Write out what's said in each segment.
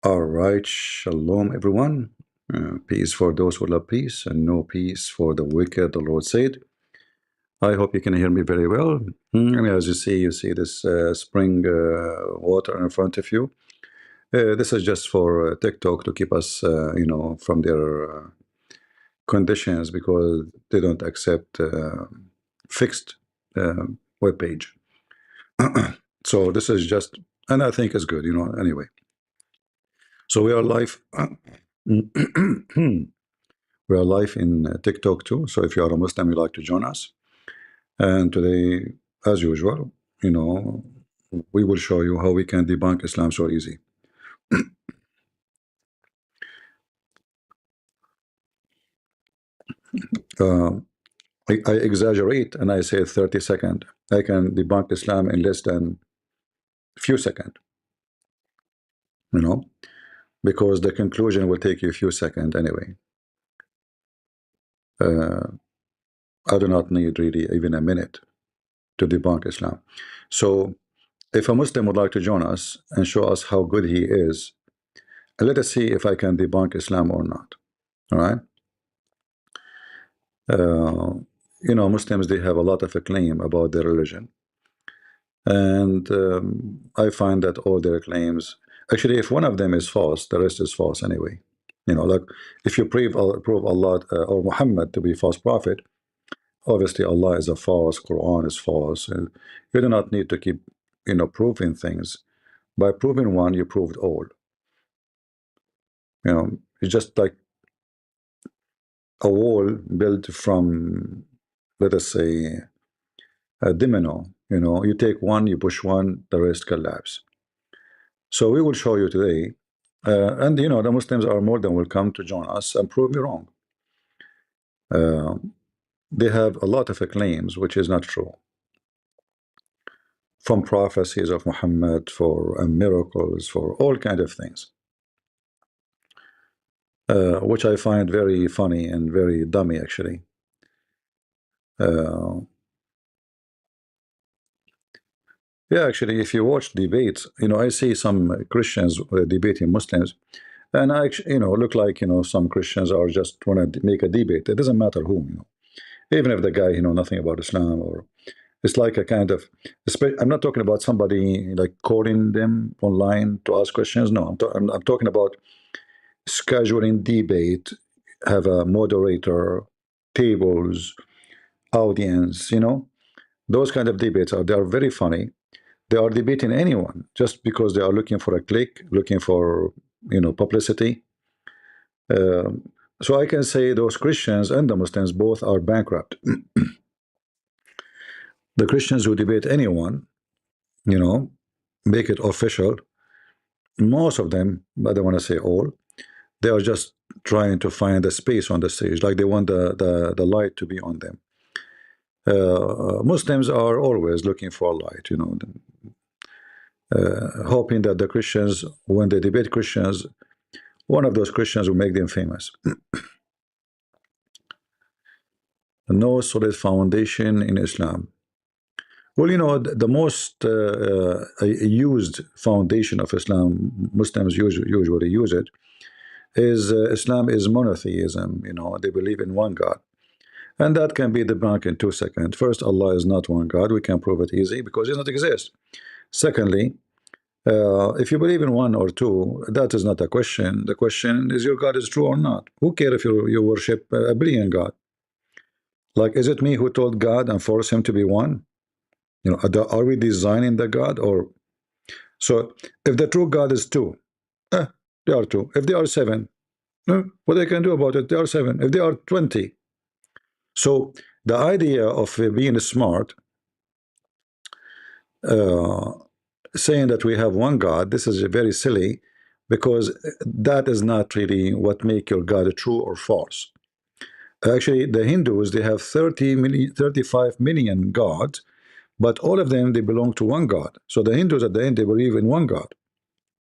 All right, shalom, everyone. Peace for those who love peace, and no peace for the wicked, the Lord said. I hope you can hear me very well. As you see this spring water in front of you. This is just for TikTok to keep us, from their conditions because they don't accept fixed uh, web page. So this is just, and I think it's good, anyway. So we are live. We are live in TikTok too. So if you are a Muslim, you like to join us. And today, as usual, we will show you how we can debunk Islam so easy. Uh, I exaggerate and I say 30 seconds. I can debunk Islam in less than few seconds, you know, because the conclusion will take you a few seconds anyway. Uh, I do not need really even a minute to debunk Islam. So if a Muslim would like to join us and show us how good he is, let us see if I can debunk Islam or not. All right. Uh, Muslims, they have a lot of acclaim about their religion. And I find that all their claims, actually, if one of them is false, the rest is false anyway. Like if you prove Allah or Muhammad to be false prophet, obviously Allah is a false, Quran is false. And you do not need to keep, proving things. By proving one, you proved all. It's just like a wall built from, let us say, a domino. You take one, you push one, the rest collapse. So we will show you today, and the Muslims are more than welcome to join us and prove me wrong. Uh, they have a lot of claims which is not true, from prophecies of Muhammad, for miracles, for all kind of things, which I find very funny and very dummy actually. Uh, Yeah, actually, if you watch debates, I see some Christians debating Muslims, and I actually, look like, some Christians are just want to make a debate. It doesn't matter whom, even if the guy, nothing about Islam, or it's like a kind of, I'm not talking about somebody like calling them online to ask questions. No, I'm talking about scheduling debate, have a moderator, tables, audience, those kind of debates they are very funny. They are debating anyone just because they are looking for a click, looking for publicity. So I can say those Christians and the Muslims both are bankrupt. The Christians who debate anyone, you know, make it official. Most of them, but I don't want to say all, they are just trying to find a space on the stage, like they want the light to be on them. Muslims are always looking for light, hoping that the Christians, when they debate Christians, one of those Christians will make them famous. No solid foundation in Islam. Well, the most used foundation of Islam, Muslims usually use it, is Islam is monotheism. They believe in one God. And that can be debunked in 2 seconds. First, Allah is not one God. We can prove it easy because He does not exist. Secondly, if you believe in one or two, that is not a question. The question is your God is true or not. Who cares if you worship a billion God? Like, is it me who told God and forced Him to be one? Are we designing the God? Or so if the true God is two, they are two. If they are seven, what they can do about it? They are seven. If they are 20, so the idea of being smart, uh, saying that we have one God, this is very silly, because that is not really what make your God true or false. Actually, the Hindus, they have 30 million, 35 million gods, but all of them, they belong to one God. So the Hindus at the end, they believe in one God.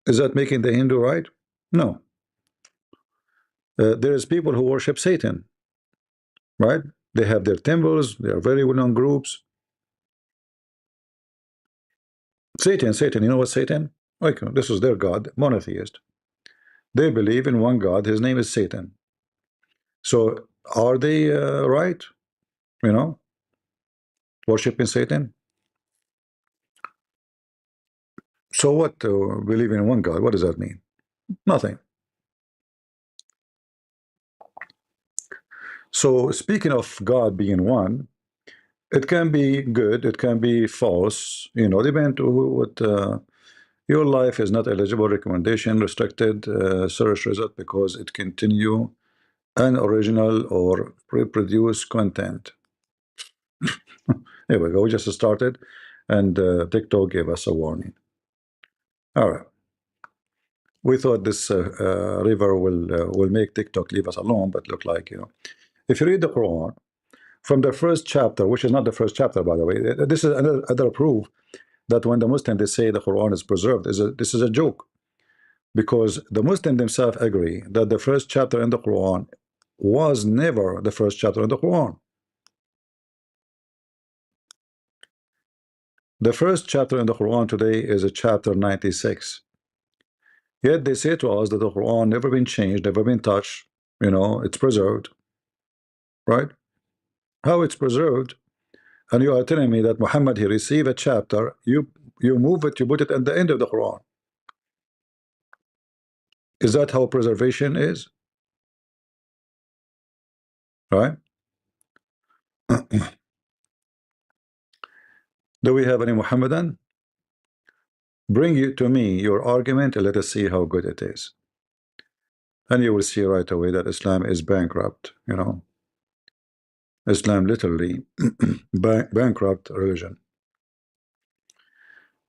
Is that making the Hindu right? No. There is people who worship Satan, right? They have their temples, they are very well-known groups. Satan, you know what Satan? Okay, this is their God, monotheist. They believe in one God. His name is Satan. So are they right? You know, worshiping Satan. So what? Believe in one God. What does that mean? Nothing. So speaking of God being one, it can be good. It can be false. You know, depend to what. Your life is not eligible recommendation restricted search result because it continue unoriginal or reproduce content. Here we go. We just started, and TikTok gave us a warning. All right. We thought this river will make TikTok leave us alone, but look like, you know, if you read the Quran from the first chapter, which is not the first chapter, by the way, this is another proof that when the Muslims they say the Quran is preserved, this is a joke, because the Muslims themselves agree that the first chapter in the Quran was never the first chapter in the Quran. The first chapter in the Quran today is a chapter 96. Yet they say to us that the Quran never been changed, never been touched, you know, it's preserved, right? How it's preserved? And you are telling me that Muhammad he received a chapter, you move it, you put it at the end of the Quran. Is that how preservation is? Right? Do we have any Muhammadan? Bring you to me your argument and let us see how good it is. And you will see right away that Islam is bankrupt, you know. Islam literally bankrupt religion.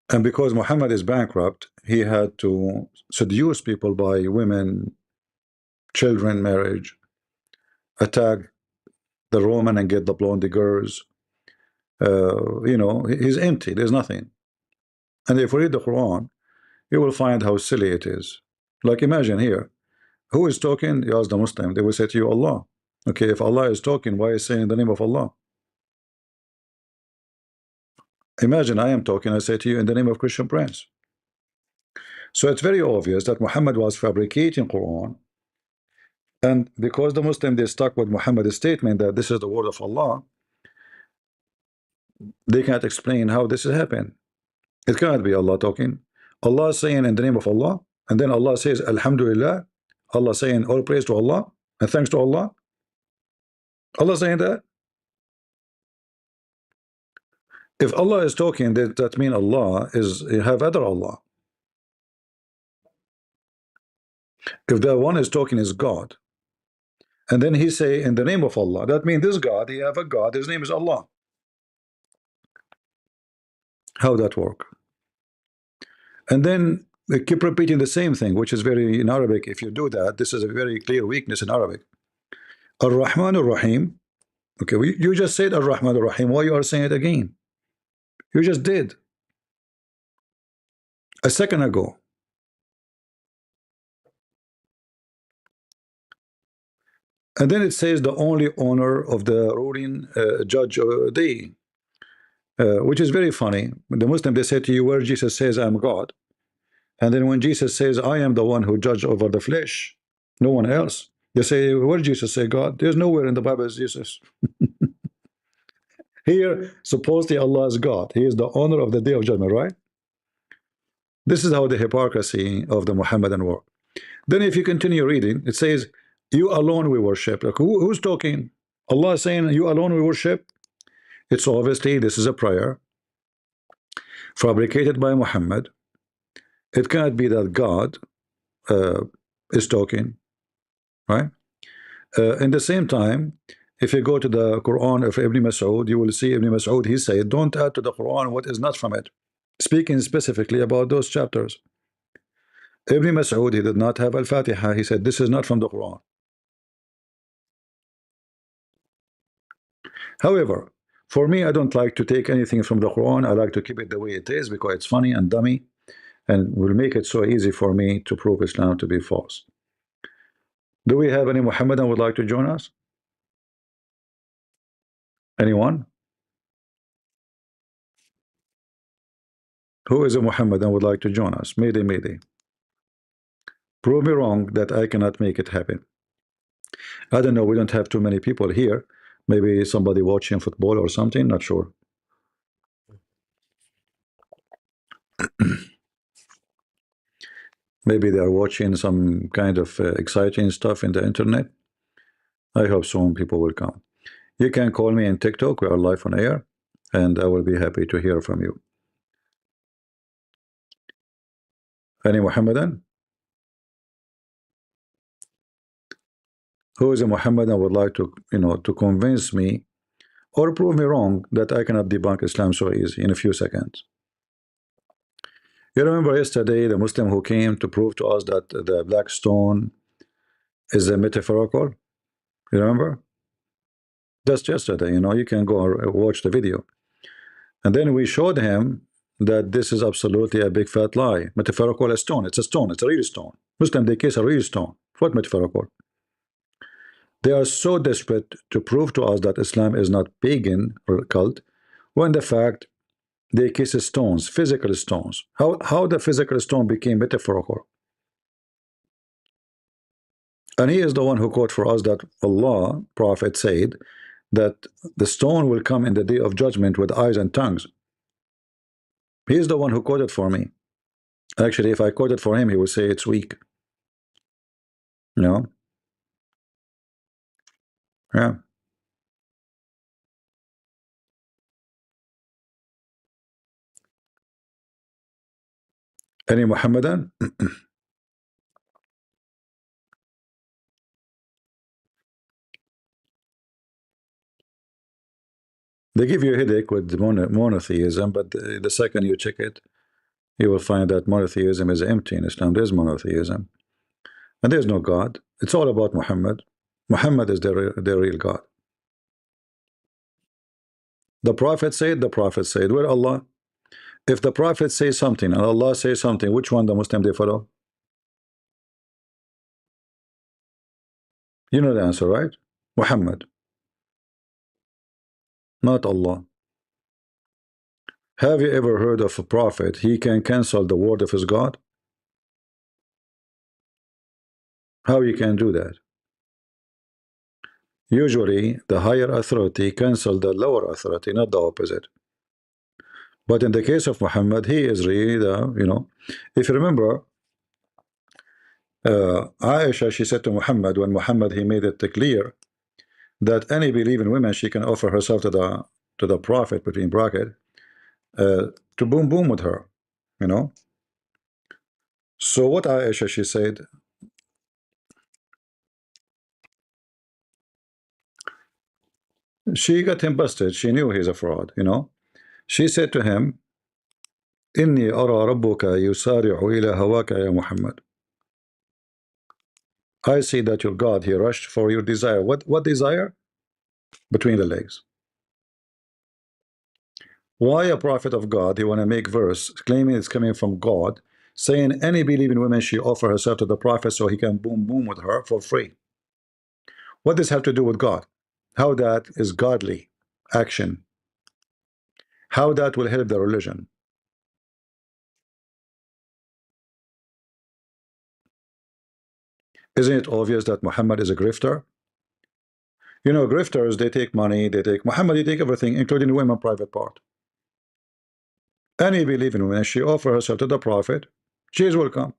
And because Muhammad is bankrupt, he had to seduce people by women, children, marriage, attack the Roman and get the blonde girls. You know, he's empty, there's nothing. And if you read the Quran, you will find how silly it is. Like imagine here, who is talking? You ask the Muslim, they will say to you, Allah. Okay, if Allah is talking, why is saying the name of Allah? Imagine I am talking, I say to you in the name of Christian Prince. So it's very obvious that Muhammad was fabricating Quran, and because the Muslim they stuck with Muhammad's statement that this is the word of Allah, they can't explain how this has happened. It cannot be Allah talking. Allah saying in the name of Allah, and then Allah says Alhamdulillah. Allah saying all praise to Allah and thanks to Allah. Allah saying that. If Allah is talking, that means Allah is have other Allah. If the one is talking is God, and then he say in the name of Allah, that means this God, he have a God, his name is Allah. How that work? And then they keep repeating the same thing, which is very in Arabic. If you do that, this is a very clear weakness in Arabic. Ar-Rahman Ar-Rahim. Okay, you just said Ar-Rahman Ar-Rahim. Why you are saying it again? You just did a second ago. And then it says the only honor of the ruling judge day, which is very funny. The Muslim they say to you where Jesus says I'm God, and then when Jesus says I am the one who judge over the flesh, no one else. They say where Jesus say God? There's nowhere in the Bible is Jesus. Here supposedly Allah is God. He is the honor of the day of judgment, right? This is how the hypocrisy of the Muhammadan work. Then if you continue reading, it says, you alone we worship. Like who's talking? Allah is saying, you alone we worship. It's obviously, this is a prayer fabricated by Muhammad. It cannot be that God uh, is talking, right? In the same time, if you go to the Quran of Ibn Mas'ud, you will see Ibn Mas'ud, he said, don't add to the Quran what is not from it. Speaking specifically about those chapters. Ibn Mas'ud, he did not have Al-Fatiha. He said, this is not from the Quran. However, for me, I don't like to take anything from the Quran. I like to keep it the way it is because it's funny and dummy and will make it so easy for me to prove Islam to be false. Do we have any Muhammadan would like to join us? Anyone? Who is a Muhammadan would like to join us? Mayday, mayday. Prove me wrong that I cannot make it happen. I don't know, we don't have too many people here. Maybe somebody watching football or something, not sure. Maybe they are watching some kind of exciting stuff in the internet. I hope soon people will come. You can call me in TikTok, we are live on air, and I will be happy to hear from you. Any Muhammadan? Who is a Muhammadan would like to, to convince me or prove me wrong that I cannot debunk Islam so easy in a few seconds? You remember yesterday the Muslim who came to prove to us that the black stone is a metaphorical? You remember? Just yesterday, you can go and watch the video. And then we showed him that this is absolutely a big fat lie. Metaphorical, a stone. It's a stone. It's a real stone. Muslim, they kiss a real stone. What metaphorical? They are so desperate to prove to us that Islam is not pagan or cult, when the fact they kiss stones, physical stones. How the physical stone became metaphorical? And he is the one who quote for us that Allah, Prophet said that the stone will come in the day of judgment with eyes and tongues. He is the one who quoted for me. Actually, if I quoted for him, he would say it's weak. No? Yeah. Any Muhammadan? They give you a headache with monotheism, but the second you check it, you will find that monotheism is empty in Islam. There's monotheism. And there's no God. It's all about Muhammad. Muhammad is the real God. The Prophet said, where Allah? If the Prophet says something and Allah says something, which one the Muslim they follow? You know the answer, right? Muhammad, not Allah. Have you ever heard of a prophet? He can cancel the word of his God? How you can do that? Usually, the higher authority cancel the lower authority, not the opposite. But in the case of Muhammad, he is really the, if you remember, Aisha, she said to Muhammad, when Muhammad, he made it clear that any believing woman, she can offer herself to the Prophet, between bracket, to boom boom with her. So what Aisha, she said, she got him busted. She knew he's a fraud. She said to him, إني أرى ربك يسارع إلى هواك يا محمد. I see that your God, he rushed for your desire. What desire? Between the legs. Why a prophet of God, he want to make verse claiming it's coming from God, saying any believing woman, she offer herself to the prophet so he can boom boom with her for free? What does this have to do with God? How that is godly action? How that will help the religion? Isn't it obvious that Muhammad is a grifter? Grifters, they take money, they take Muhammad, they take everything, including women private part. Any believing woman, she offer herself to the prophet, she is welcome.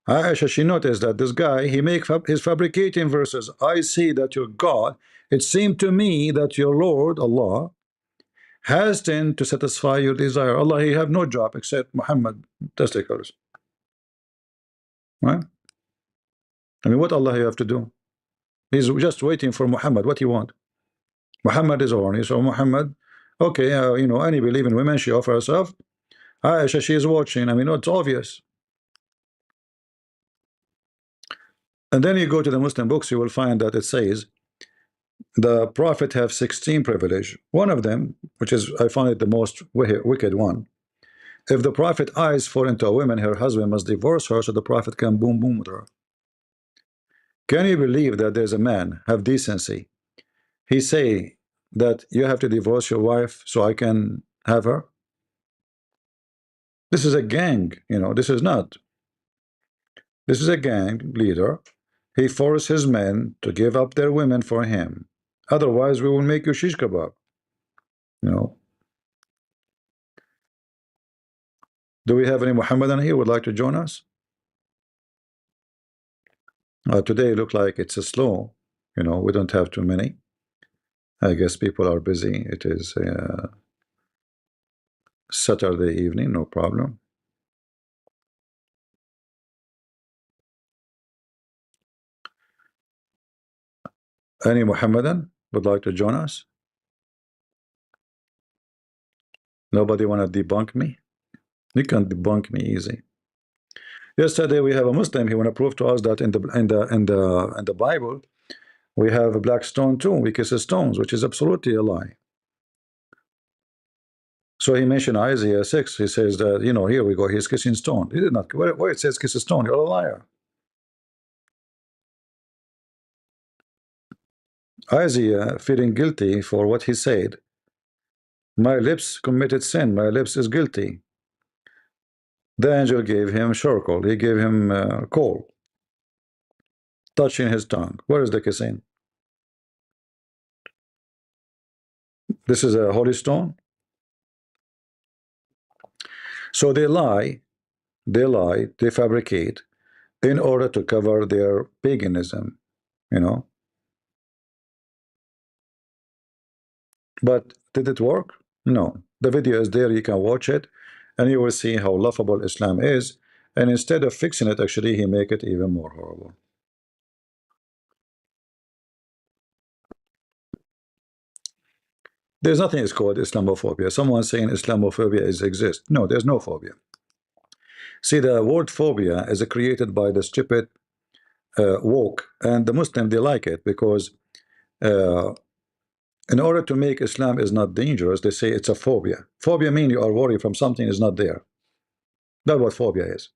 Aisha, she noticed that this guy, he's fabricating verses. I see that your God, it seemed to me that your Lord, Allah, has tend to satisfy your desire. Allah, he have no job except Muhammad testicles. Right? I mean, what Allah you have to do? He's just waiting for Muhammad. What you want? Muhammad is horny, so Muhammad, okay, any believing woman, she offer herself. Aisha, she is watching. I mean, it's obvious. And then you go to the Muslim books, you will find that it says the Prophet have 16 privilege. One of them, which is, I find it the most wicked one. If the Prophet eyes fall into a woman, her husband must divorce her so the Prophet can boom boom with her. Can you believe that there's a man have decency? He say that you have to divorce your wife so I can have her? This is a gang, this is not. This is a gang leader. He forced his men to give up their women for him. Otherwise, we will make you shish kebab. You know. Do we have any Muhammadan here would like to join us? Today look like it's a slow. You know, we don't have too many. I guess people are busy. It is Saturday evening, no problem. Any Muhammadan would like to join us? Nobody want to debunk me? You can debunk me easy. Yesterday we have a Muslim. He want to prove to us that in the Bible we have a black stone too. We kiss stones, which is absolutely a lie. So he mentioned Isaiah 6. He says that, you know, here we go. He's kissing stone. He did not. Where it says kiss a stone, you're a liar. Isaiah feeling guilty for what he said. My lips committed sin. My lips is guilty. The angel gave him charcoal. He gave him coal, touching his tongue. Where is the kissing? This is a holy stone. So they lie, they fabricate in order to cover their paganism, you know. But did it work? No. The video is there, you can watch it, and you will see how laughable Islam is. And instead of fixing it, actually, he make it even more horrible. There's nothing is called Islamophobia. Someone saying Islamophobia exists. No, there's no phobia. See, the word phobia is created by the stupid woke, and the Muslim, they like it because in order to make Islam is not dangerous, they say it's a phobia. Phobia means you are worried from something is not there. That's what phobia is.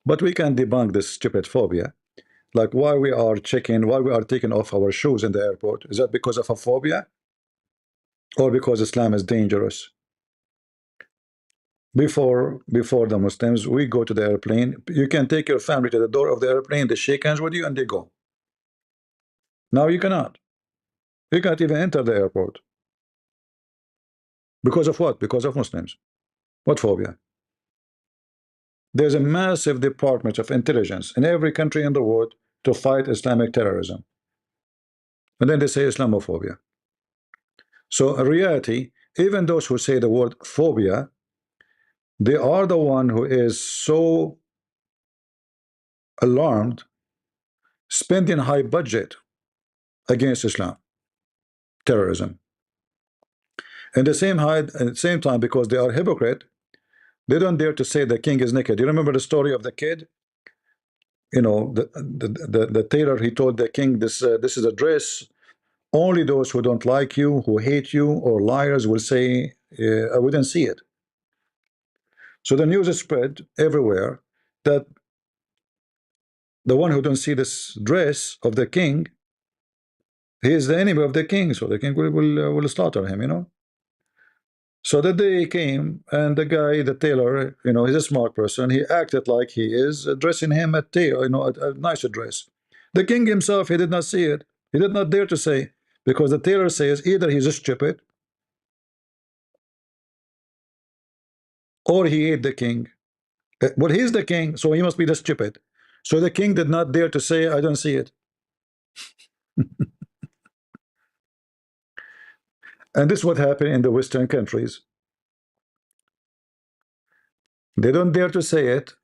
But we can debunk this stupid phobia. Like why we are taking off our shoes in the airport. Is that because of a phobia? Or because Islam is dangerous? Before the Muslims, we go to the airplane. You can take your family to the door of the airplane, they shake hands with you and they go. Now you cannot. You can't even enter the airport. Because of what? Because of Muslims. What phobia? There's a massive department of intelligence in every country in the world to fight Islamic terrorism. And then they say Islamophobia. So in reality, even those who say the word phobia, they are the one who is so alarmed, spending high budget against Islam, terrorism. And at the same time, because they are hypocrite, they don't dare to say the king is naked. You remember the story of the kid? You know, the tailor, he told the king, this is a dress. Only those who don't like you, who hate you, or liars will say, I wouldn't see it. So the news is spread everywhere that the one who don't see this dress of the king, he is the enemy of the king. So the king will slaughter him, you know. So the day came, and the guy, the tailor, you know, he's a smart person. He acted like he is dressing him a tailor, you know, a nicer dress. The king himself, he did not see it. He did not dare to say, because the tailor says either he's stupid or he ate the king. Well, he's the king, so he must be the stupid. So the king did not dare to say, I don't see it. And this is what happened in the Western countries. They don't dare to say it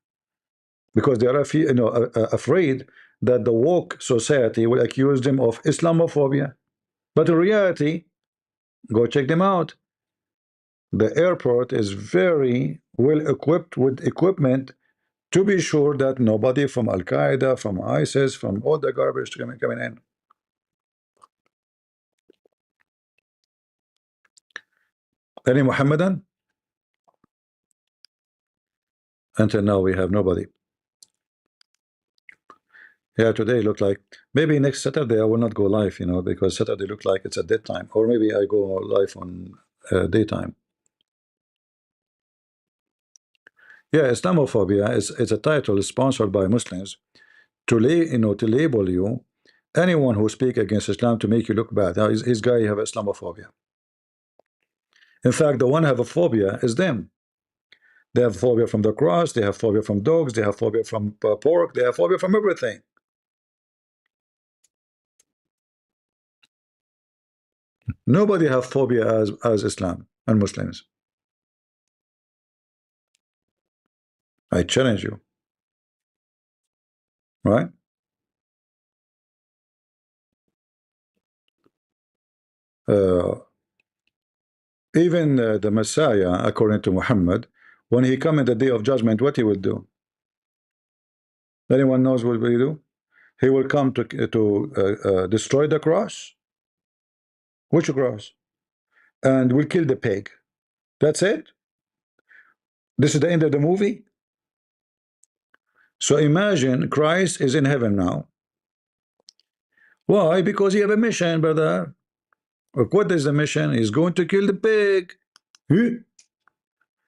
because they are afraid that the woke society will accuse them of Islamophobia. But in reality, go check them out. The airport is very well equipped with equipment to be sure that nobody from Al-Qaeda, from ISIS, from all the garbage coming in. Any Muhammadan? Until now, we have nobody. Yeah, today looked like maybe next Saturday I will not go live, you know, because Saturday looked like it's a dead time, or maybe I go live on daytime. Yeah, Islamophobia is a title sponsored by Muslims to label you, anyone who speak against Islam, to make you look bad. Now, his guy have Islamophobia. In fact, the one who have a phobia is them. They have phobia from the cross, they have phobia from dogs, they have phobia from pork, they have phobia from everything. Nobody have phobia as Islam and Muslims. I challenge you, right? Uh, even the Messiah, according to Muhammad, when he come in the day of judgment, what he will do? Anyone knows what will he do? He will come to destroy the cross. Which cross? And will kill the pig. That's it. This is the end of the movie. So imagine Christ is in heaven now. Why? Because he have a mission, brother. Look, what is the mission? He's going to kill the pig.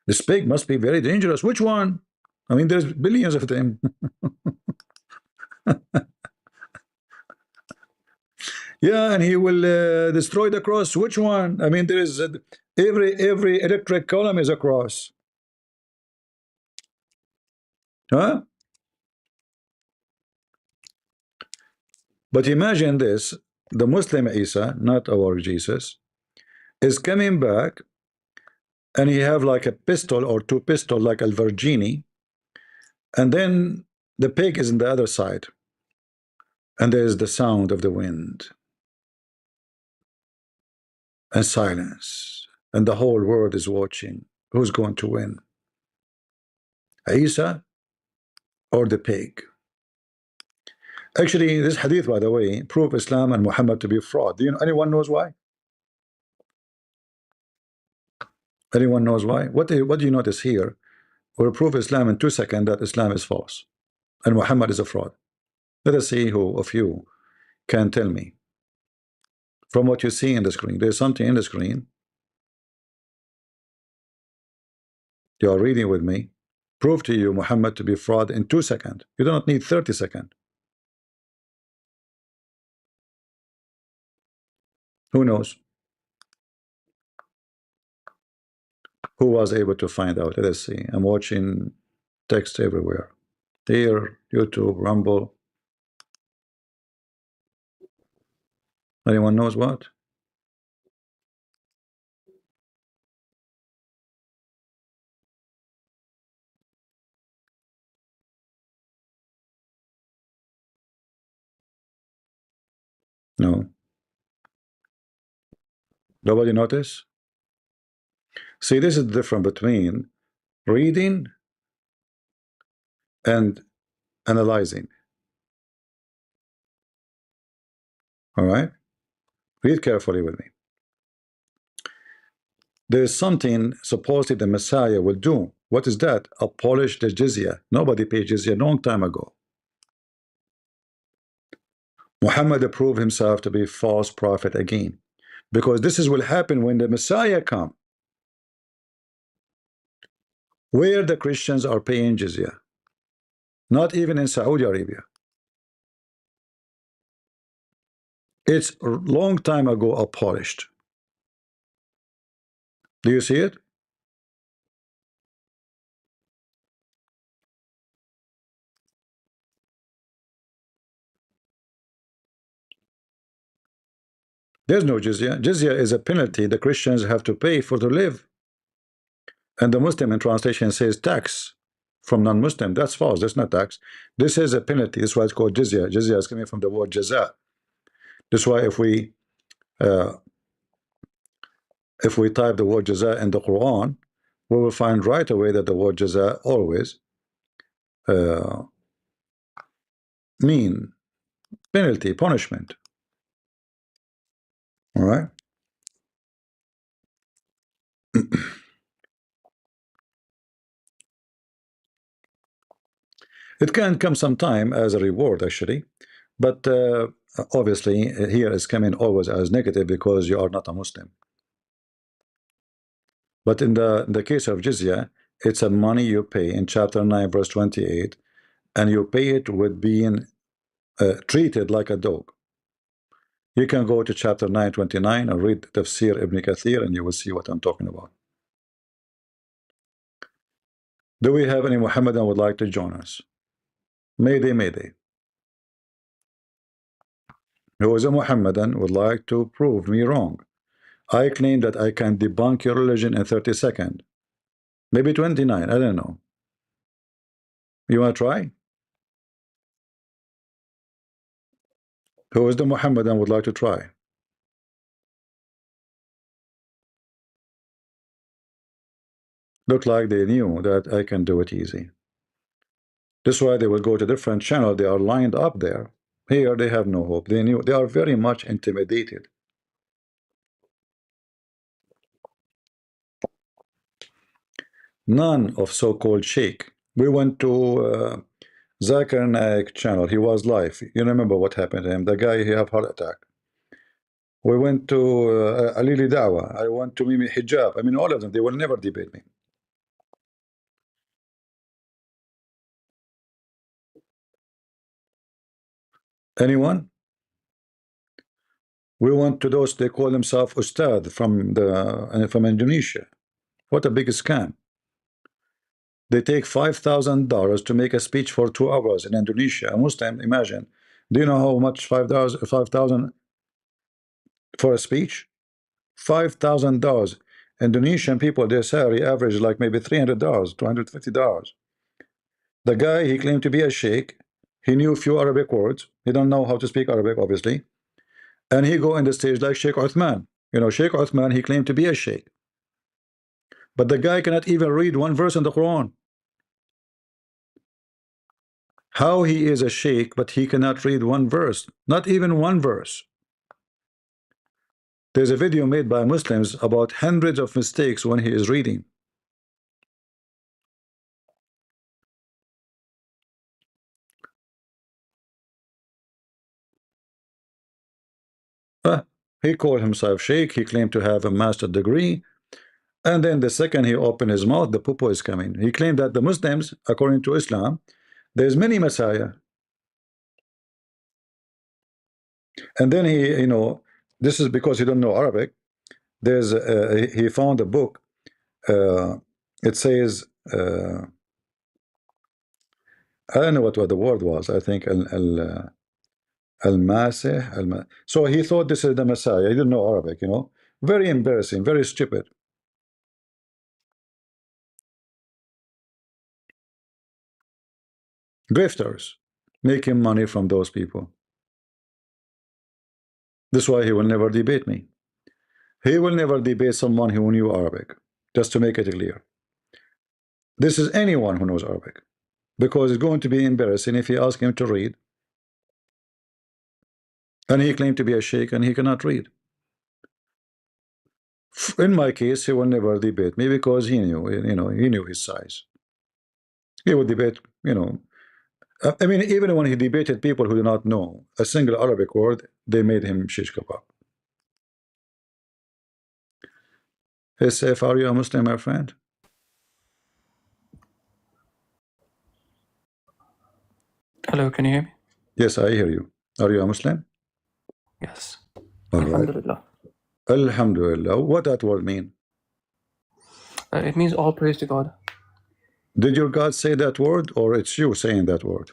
This pig must be very dangerous. Which one? I mean, there's billions of them. Yeah, and he will destroy the cross. Which one? I mean, there is every electric column is a cross. Huh? But imagine this: the Muslim Isa, not our Jesus, is coming back, and he have like a pistol or two pistols, like Alvergini, and then the pig is on the other side, and there is the sound of the wind and silence, and the whole world is watching. Who's going to win, Isa or the pig? Actually, this hadith, by the way, prove Islam and Muhammad to be fraud. Do you know, anyone knows why? Anyone knows why? What do you notice here? Will prove Islam in 2 seconds that Islam is false and Muhammad is a fraud. Let us see who of you can tell me from what you see in the screen. There's something in the screen. You are reading with me. Prove to you Muhammad to be fraud in 2 seconds. You do not need 30 seconds. Who knows? Who was able to find out? Let us see. I'm watching text everywhere. Here, YouTube, Rumble. Anyone knows what? No. Nobody notice? See, this is the difference between reading and analyzing. All right? Read carefully with me. There is something supposedly the Messiah will do. What is that? Abolish the jizya. Nobody paid jizya a long time ago. Muhammad proved himself to be a false prophet again, because this is what will happen when the Messiah come, where the Christians are paying jizya. Not even in Saudi Arabia. It's a long time ago abolished. Do you see it? There's no jizya. Jizya is a penalty the Christians have to pay for to live. And the Muslim in translation says tax from non-Muslim. That's false. That's not tax. This is a penalty. That's why it's called jizya. Jizya is coming from the word jaza. That's why if we type the word jaza in the Quran, we will find right away that the word jaza always mean penalty, punishment. All right. It can come sometime as a reward, actually, but obviously here is coming always as negative because you are not a Muslim. But in the case of jizya, it's a money you pay in chapter 9, verse 28, and you pay it with being treated like a dog. You can go to chapter 929 and read Tafsir Ibn Kathir, and you will see what I'm talking about. Do we have any Muhammadan would like to join us? Mayday, mayday. Who is a Muhammadan would like to prove me wrong? I claim that I can debunk your religion in 30 seconds. Maybe 29, I don't know. You want to try? Who is the Muhammadan would like to try? Look like they knew that I can do it easy. That's why they will go to different channel. They are lined up there. Here they have no hope. They knew. They are very much intimidated. None of so-called sheikh. We went to Zakir Naik channel. He was live. You remember what happened to him? The guy, he have heart attack. We went to Alili Dawa. I went to Mimi Hijab. I mean, all of them. They will never debate me. Anyone? We went to those, they call themselves Ustad from Indonesia. What a big scam. They take $5,000 to make a speech for 2 hours in Indonesia. A Muslim, imagine. Do you know how much $5,000 for a speech? $5,000. Indonesian people, their salary average like maybe $300, $250. The guy, he claimed to be a sheikh. He knew a few Arabic words. He don't know how to speak Arabic, obviously. And he go in the stage like Sheikh Uthman. You know, Sheikh Uthman, he claimed to be a sheikh. But the guy cannot even read one verse in the Quran. How he is a sheikh, but he cannot read one verse, not even one verse. There's a video made by Muslims about hundreds of mistakes when he is reading. He called himself sheikh. He claimed to have a master's degree. And then the second he opened his mouth, the poo is coming. He claimed that the Muslims, according to Islam, there's many Messiah. And then he, you know, this is because he don't know Arabic. There's he found a book. It says I don't know what the word was. I think al-Masih. So he thought this is the Messiah. He didn't know Arabic, you know. Very embarrassing, very stupid. Grifters, making money from those people. This is why he will never debate me. He will never debate someone who knew Arabic, just to make it clear. This is anyone who knows Arabic, because it's going to be embarrassing if you ask him to read. And he claimed to be a sheikh and he cannot read. In my case, he will never debate me because he knew, you know, he knew his size. He would debate, you know. I mean, even when he debated people who do not know a single Arabic word, they made him shish kebab. Hey, Saif, are you a Muslim, my friend? Hello, can you hear me? Yes, I hear you. Are you a Muslim? Yes. All right. Alhamdulillah. Alhamdulillah. What that word mean? It means all praise to God. Did your God say that word, or it's you saying that word?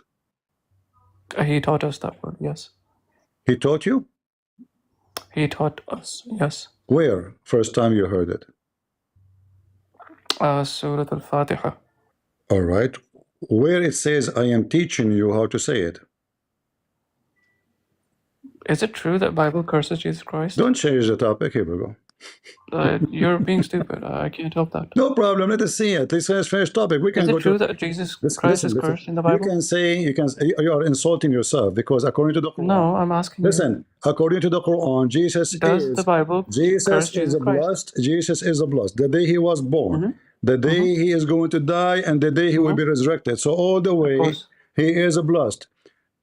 He taught us that word, yes. He taught you? He taught us, yes. Where? First time you heard it? Surah Al-Fatiha. All right. Where it says, I am teaching you how to say it? Is it true that Bible curses Jesus Christ? Don't change the topic. Here we go. You're being stupid. I can't help that. No problem. Let us see it. Let's finish topic. We can Is go it true to. that Jesus Christ is cursed in the You Bible? can say you are insulting yourself because according to the Quran. No, I'm asking you. Listen, according to the Quran, Jesus Does the Bible curse Jesus Christ? blessed. Jesus is a blessed. The day he was born, the day he is going to die, and the day he will be resurrected. So all the way he is blessed.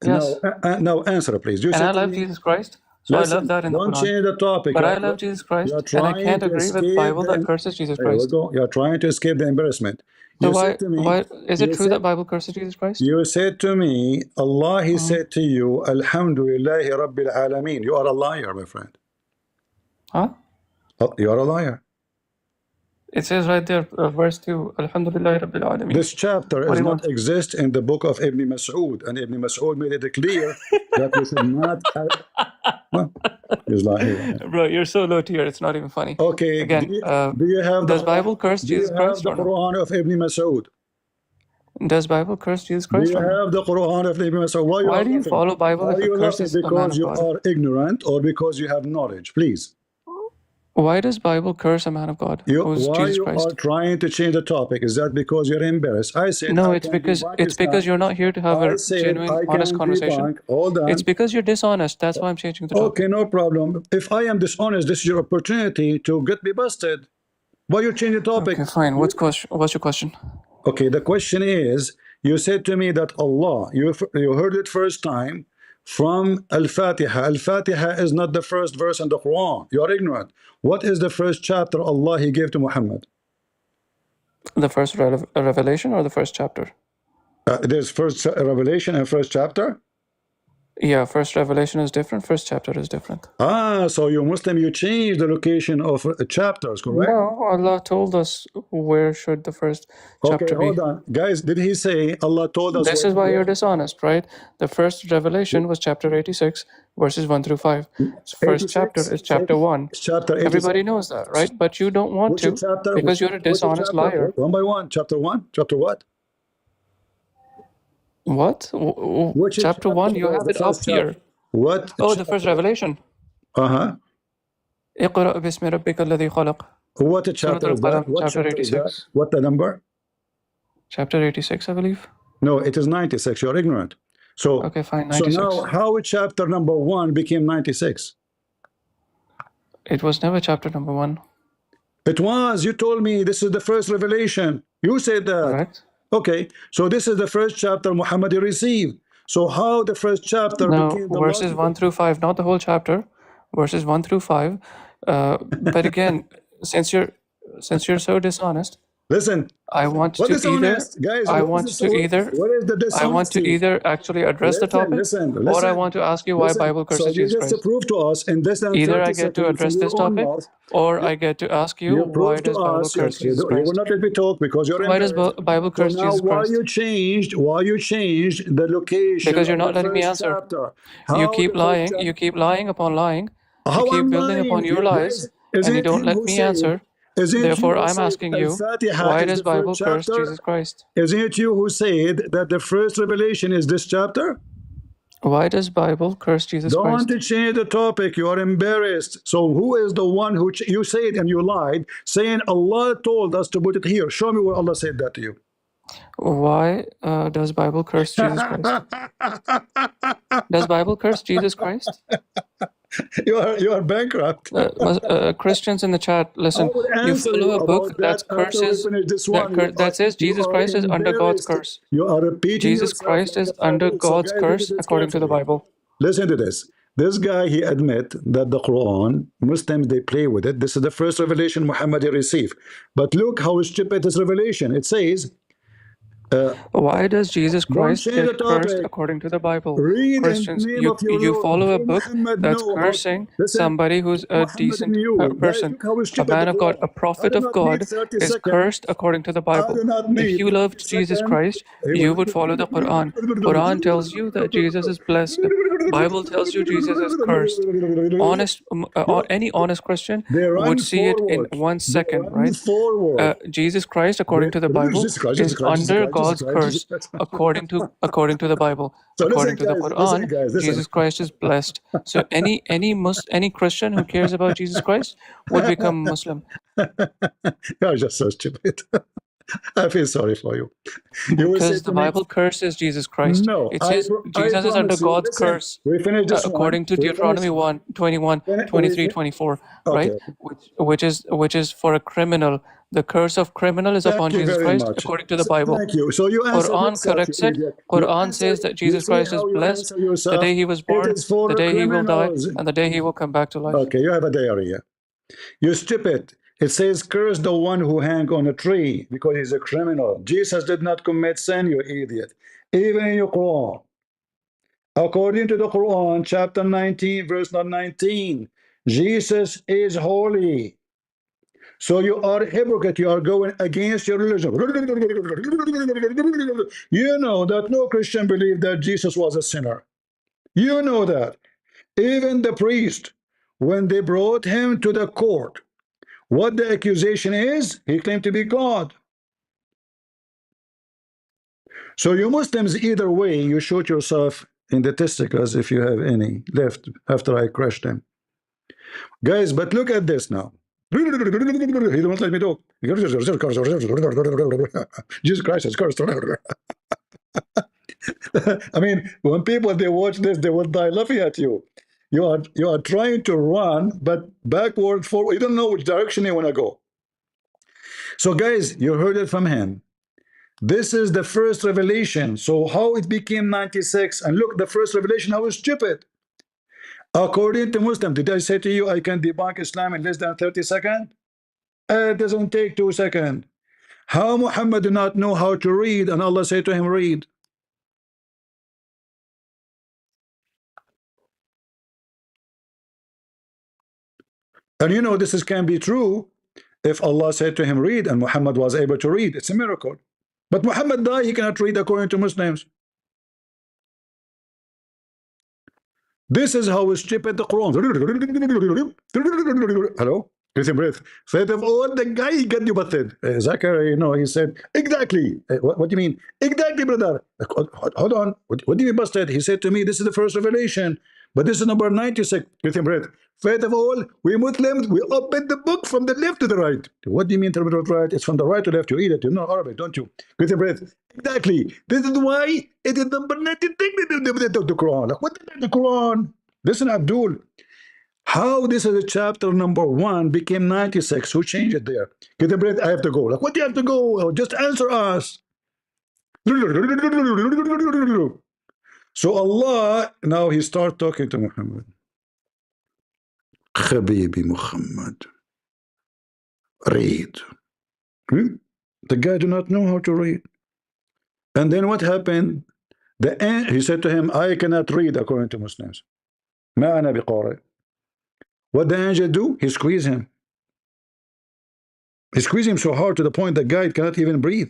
Yes. Now answer, please. You And said I to love me, Jesus Christ. So I love that in the don't Quran. change the topic. But I love Jesus Christ, and I can't agree with Bible that curses Jesus There we Christ. go. You're trying to escape the embarrassment. So You said to me, why is it true that Bible curses Jesus Christ? You said to me, Allah, He said to you, Alhamdulillah Rabbil Alameen. You are a liar, my friend. Huh? Oh, you are a liar. It says right there, verse 2, Alhamdulillah Rabbil Alameen. This chapter does not exist in the book of Ibn Mas'ud, and Ibn Mas'ud made it clear that we should not have... He's lying. Bro, you're so low tier, it's not even funny. Okay, again, do you have does Bible curse Jesus Christ? Do you have the Quran of Ibn Mas'ud? Does Bible curse Jesus Christ? Do you have the Quran of Ibn Mas'ud? Why do you follow Bible if it curses a man of God? Because you are ignorant or because you have knowledge? Please. Why does Bible curse a man of God who's Jesus Christ? You are trying to change the topic. Is that because you're embarrassed? I said no. It's because you're not here to have a genuine, honest conversation. Hold on. It's because you're dishonest. That's why I'm changing the topic. Okay, no problem. If I am dishonest, this is your opportunity to get me busted. Why you change the topic? Okay, fine. What's your question? Okay, the question is, you said to me that Allah, you heard it first time from Al-Fatiha. Al-Fatiha is not the first verse in the Quran. You are ignorant. What is the first chapter Allah He gave to Muhammad? The first revelation or the first chapter? There's first revelation and first chapter? Yeah, first revelation is different, first chapter is different. So you Muslim, you change the location of chapters, correct? No, Allah told us where should the first chapter be. Okay, hold on. Guys, did He say Allah told us? This is why you're dishonest, right? The first revelation was chapter 86, verses 1 through 5. First chapter is chapter 1. Chapter 86. Everybody knows that, right? But you don't want to because you're a dishonest liar. One by one. Chapter 1? Chapter what? What? Chapter 1, you have it up here. What? Oh, the first revelation. اقرأ باسم ربك الذي خلق. What chapter is that? Chapter 86. What the number? Chapter 86, I believe. No, it is 96. You're ignorant. So, okay, fine, 96. So now, how chapter number 1 became 96? It was never chapter number 1. It was. You told me this is the first revelation. You said that. Correct. Okay, so this is the first chapter Muhammad received. So how the first chapter became the verses 1 through 5, not the whole chapter. Verses 1 through 5. But again, since you're so dishonest, listen. I want to either actually address the topic, or I want to ask you why Bible curses Jesus Christ. To prove to us in this either I get to address this topic, or I get to ask you why does Bible curse Jesus Christ? You will not let me talk because you're. Why does Bible curse Jesus Christ? Why you changed the location? Because you're not letting me answer. You keep lying. You keep lying upon lying. You keep building upon your lies, and you don't let me answer. Therefore, I'm asking you, why does Bible curse Jesus Christ? Isn't it you who said that the first revelation is this chapter? Why does Bible curse Jesus Christ? Don't want to change the topic. You are embarrassed. So who is the one who you said and you lied, saying Allah told us to put it here? Show me where Allah said that to you. Why does Bible curse Jesus Christ? Does Bible curse Jesus Christ? You are bankrupt. Christians in the chat, listen. You follow a book that curses that says Jesus Christ is under God's curse. You are repeating Jesus Christ is under God's curse according to the Bible. Listen to this. This guy, he admit that the Quran, Muslims, they play with it. This is the first revelation Muhammad received. But look how stupid this revelation. It says, why does Jesus Christ get cursed according to the Bible? Christians, you follow a book that's cursing somebody who's a decent person. A man of God, a prophet of God is cursed according to the Bible. If you loved Jesus Christ, you would follow the Quran. Quran tells you that Jesus is blessed. Bible tells you Jesus is cursed. Any honest Christian would see it in 1 second, right? Jesus Christ, according to the Bible, is under God's curse according to the Bible. According to the Quran, Jesus Christ is blessed. So any Christian who cares about Jesus Christ would become Muslim. You're just so stupid. I feel sorry for you. Because the Bible curses Jesus Christ. No, it says Jesus is under God's curse. We finish this according to Deuteronomy 1, 21, 23, 24, right? Which is for a criminal. The curse of criminal is upon Jesus Christ, according to the Bible. Thank you. So you answered Quran yourself, corrects you it. idiot. Quran says that Jesus Christ is blessed the day he was born, the day he will die, and the day he will come back to life. Okay, you have a diarrhea. You stupid. It says, curse the one who hang on a tree because he's a criminal. Jesus did not commit sin, you idiot. Even in your Quran. According to the Quran, chapter 19, verse 19, Jesus is holy. So you are a hypocrite. You are going against your religion. You know that no Christian believed that Jesus was a sinner. You know that. Even the priest, when they brought him to the court, what the accusation is, he claimed to be God. So you Muslims, either way, you shoot yourself in the testicles if you have any left after I crush them. Guys, but look at this now. He don't let me talk. Jesus Christ is cursed. I mean, when people they watch this, they will die laughing at you. You are trying to run, but backward, forward. You don't know which direction you want to go. So, guys, you heard it from him. This is the first revelation. So, how it became 96? And look, the first revelation, how stupid. According to Muslim, did I say to you I can debunk Islam in less than 30 seconds? It doesn't take 2 seconds. How Muhammad did not know how to read, and Allah said to him, read. And you know this can be true if Allah said to him, read, and Muhammad was able to read. It's a miracle. But Muhammad died, he cannot read according to Muslims. This is how stupid the Quran. Hello? Take a breath. Faith of all the guy he got you busted. Zachary, you know, he said, exactly. What do you mean? Exactly, brother. Hold on. What do you mean busted? He said to me, this is the first revelation. But this is number 96. Take a breath. Faith of all, we Muslims, we open the book from the left to the right. What do you mean to the right? It's from the right to left. You eat it. You know Arabic, don't you? Take a breath. Exactly. This is why it is number 96 of the Quran. Like, what is the Quran? Listen, Abdul. How this is a chapter number 1 became 96? Who changed it there? Get a breath. I have to go. Like, what do you have to go? Just answer us. So Allah, now he start talking to Muhammad. Habibi Muhammad, read. The guy do not know how to read. And then what happened? He said to him, I cannot read according to Muslims. ما أنا بقارئ. What the angel do? He squeezed him. He squeezed him so hard to the point the guy cannot even breathe.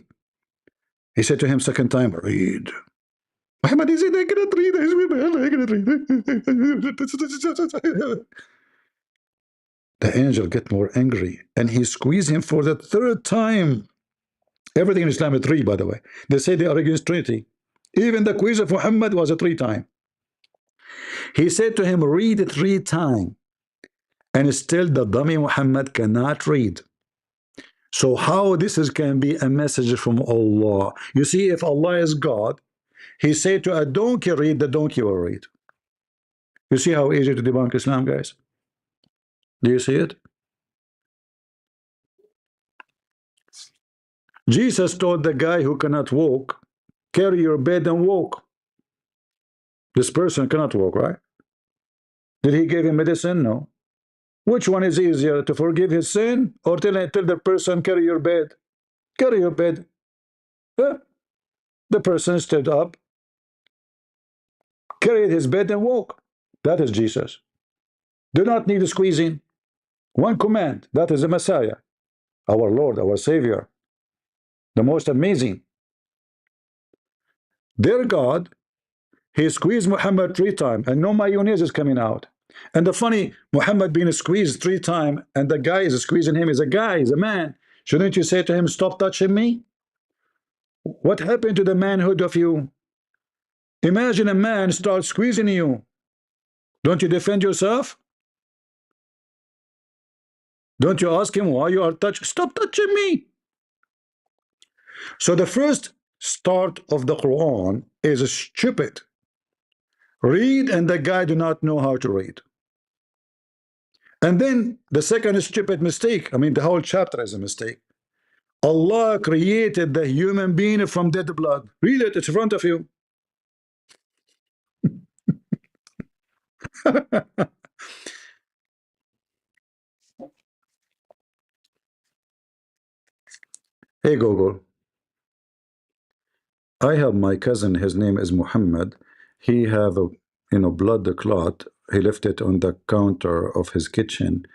He said to him second time, read. Muhammad, he said, I cannot read. I cannot read. The angel get more angry, and he squeezed him for the third time. Everything in Islam is 3, by the way. They say they are against Trinity. Even the quiz of Muhammad was a 3 time. He said to him, read it 3 times. And still the dummy Muhammad cannot read. So how this can be a message from Allah? You see, if Allah is God, he said to a donkey, read, the donkey will read. You see how easy to debunk Islam, guys? Do you see it? Jesus told the guy who cannot walk, carry your bed and walk. This person cannot walk, right? Did he give him medicine? No. Which one is easier, to forgive his sin or tell the person, carry your bed? Carry your bed. The person stood up, carried his bed and walk. That is Jesus. Do not need a squeezing. One command, that is the Messiah, our Lord, our Savior, the most amazing. Their God, he squeezed Muhammad 3 times and no mayonnaise is coming out. And the funny, Muhammad being squeezed 3 times and the guy is squeezing him, is a guy, is a man. Shouldn't you say to him, stop touching me? What happened to the manhood of you? Imagine a man starts squeezing you. Don't you defend yourself? Don't you ask him why you are touching? Stop touching me. So the first start of the Quran is stupid. Read, and the guy do not know how to read. And then the second stupid mistake, I mean, the whole chapter is a mistake. Allah created the human being from dead blood. Read it, it's in front of you. Hey Google, I have my cousin, his name is Muhammad. He have a blood clot. He left it on the counter of his kitchen.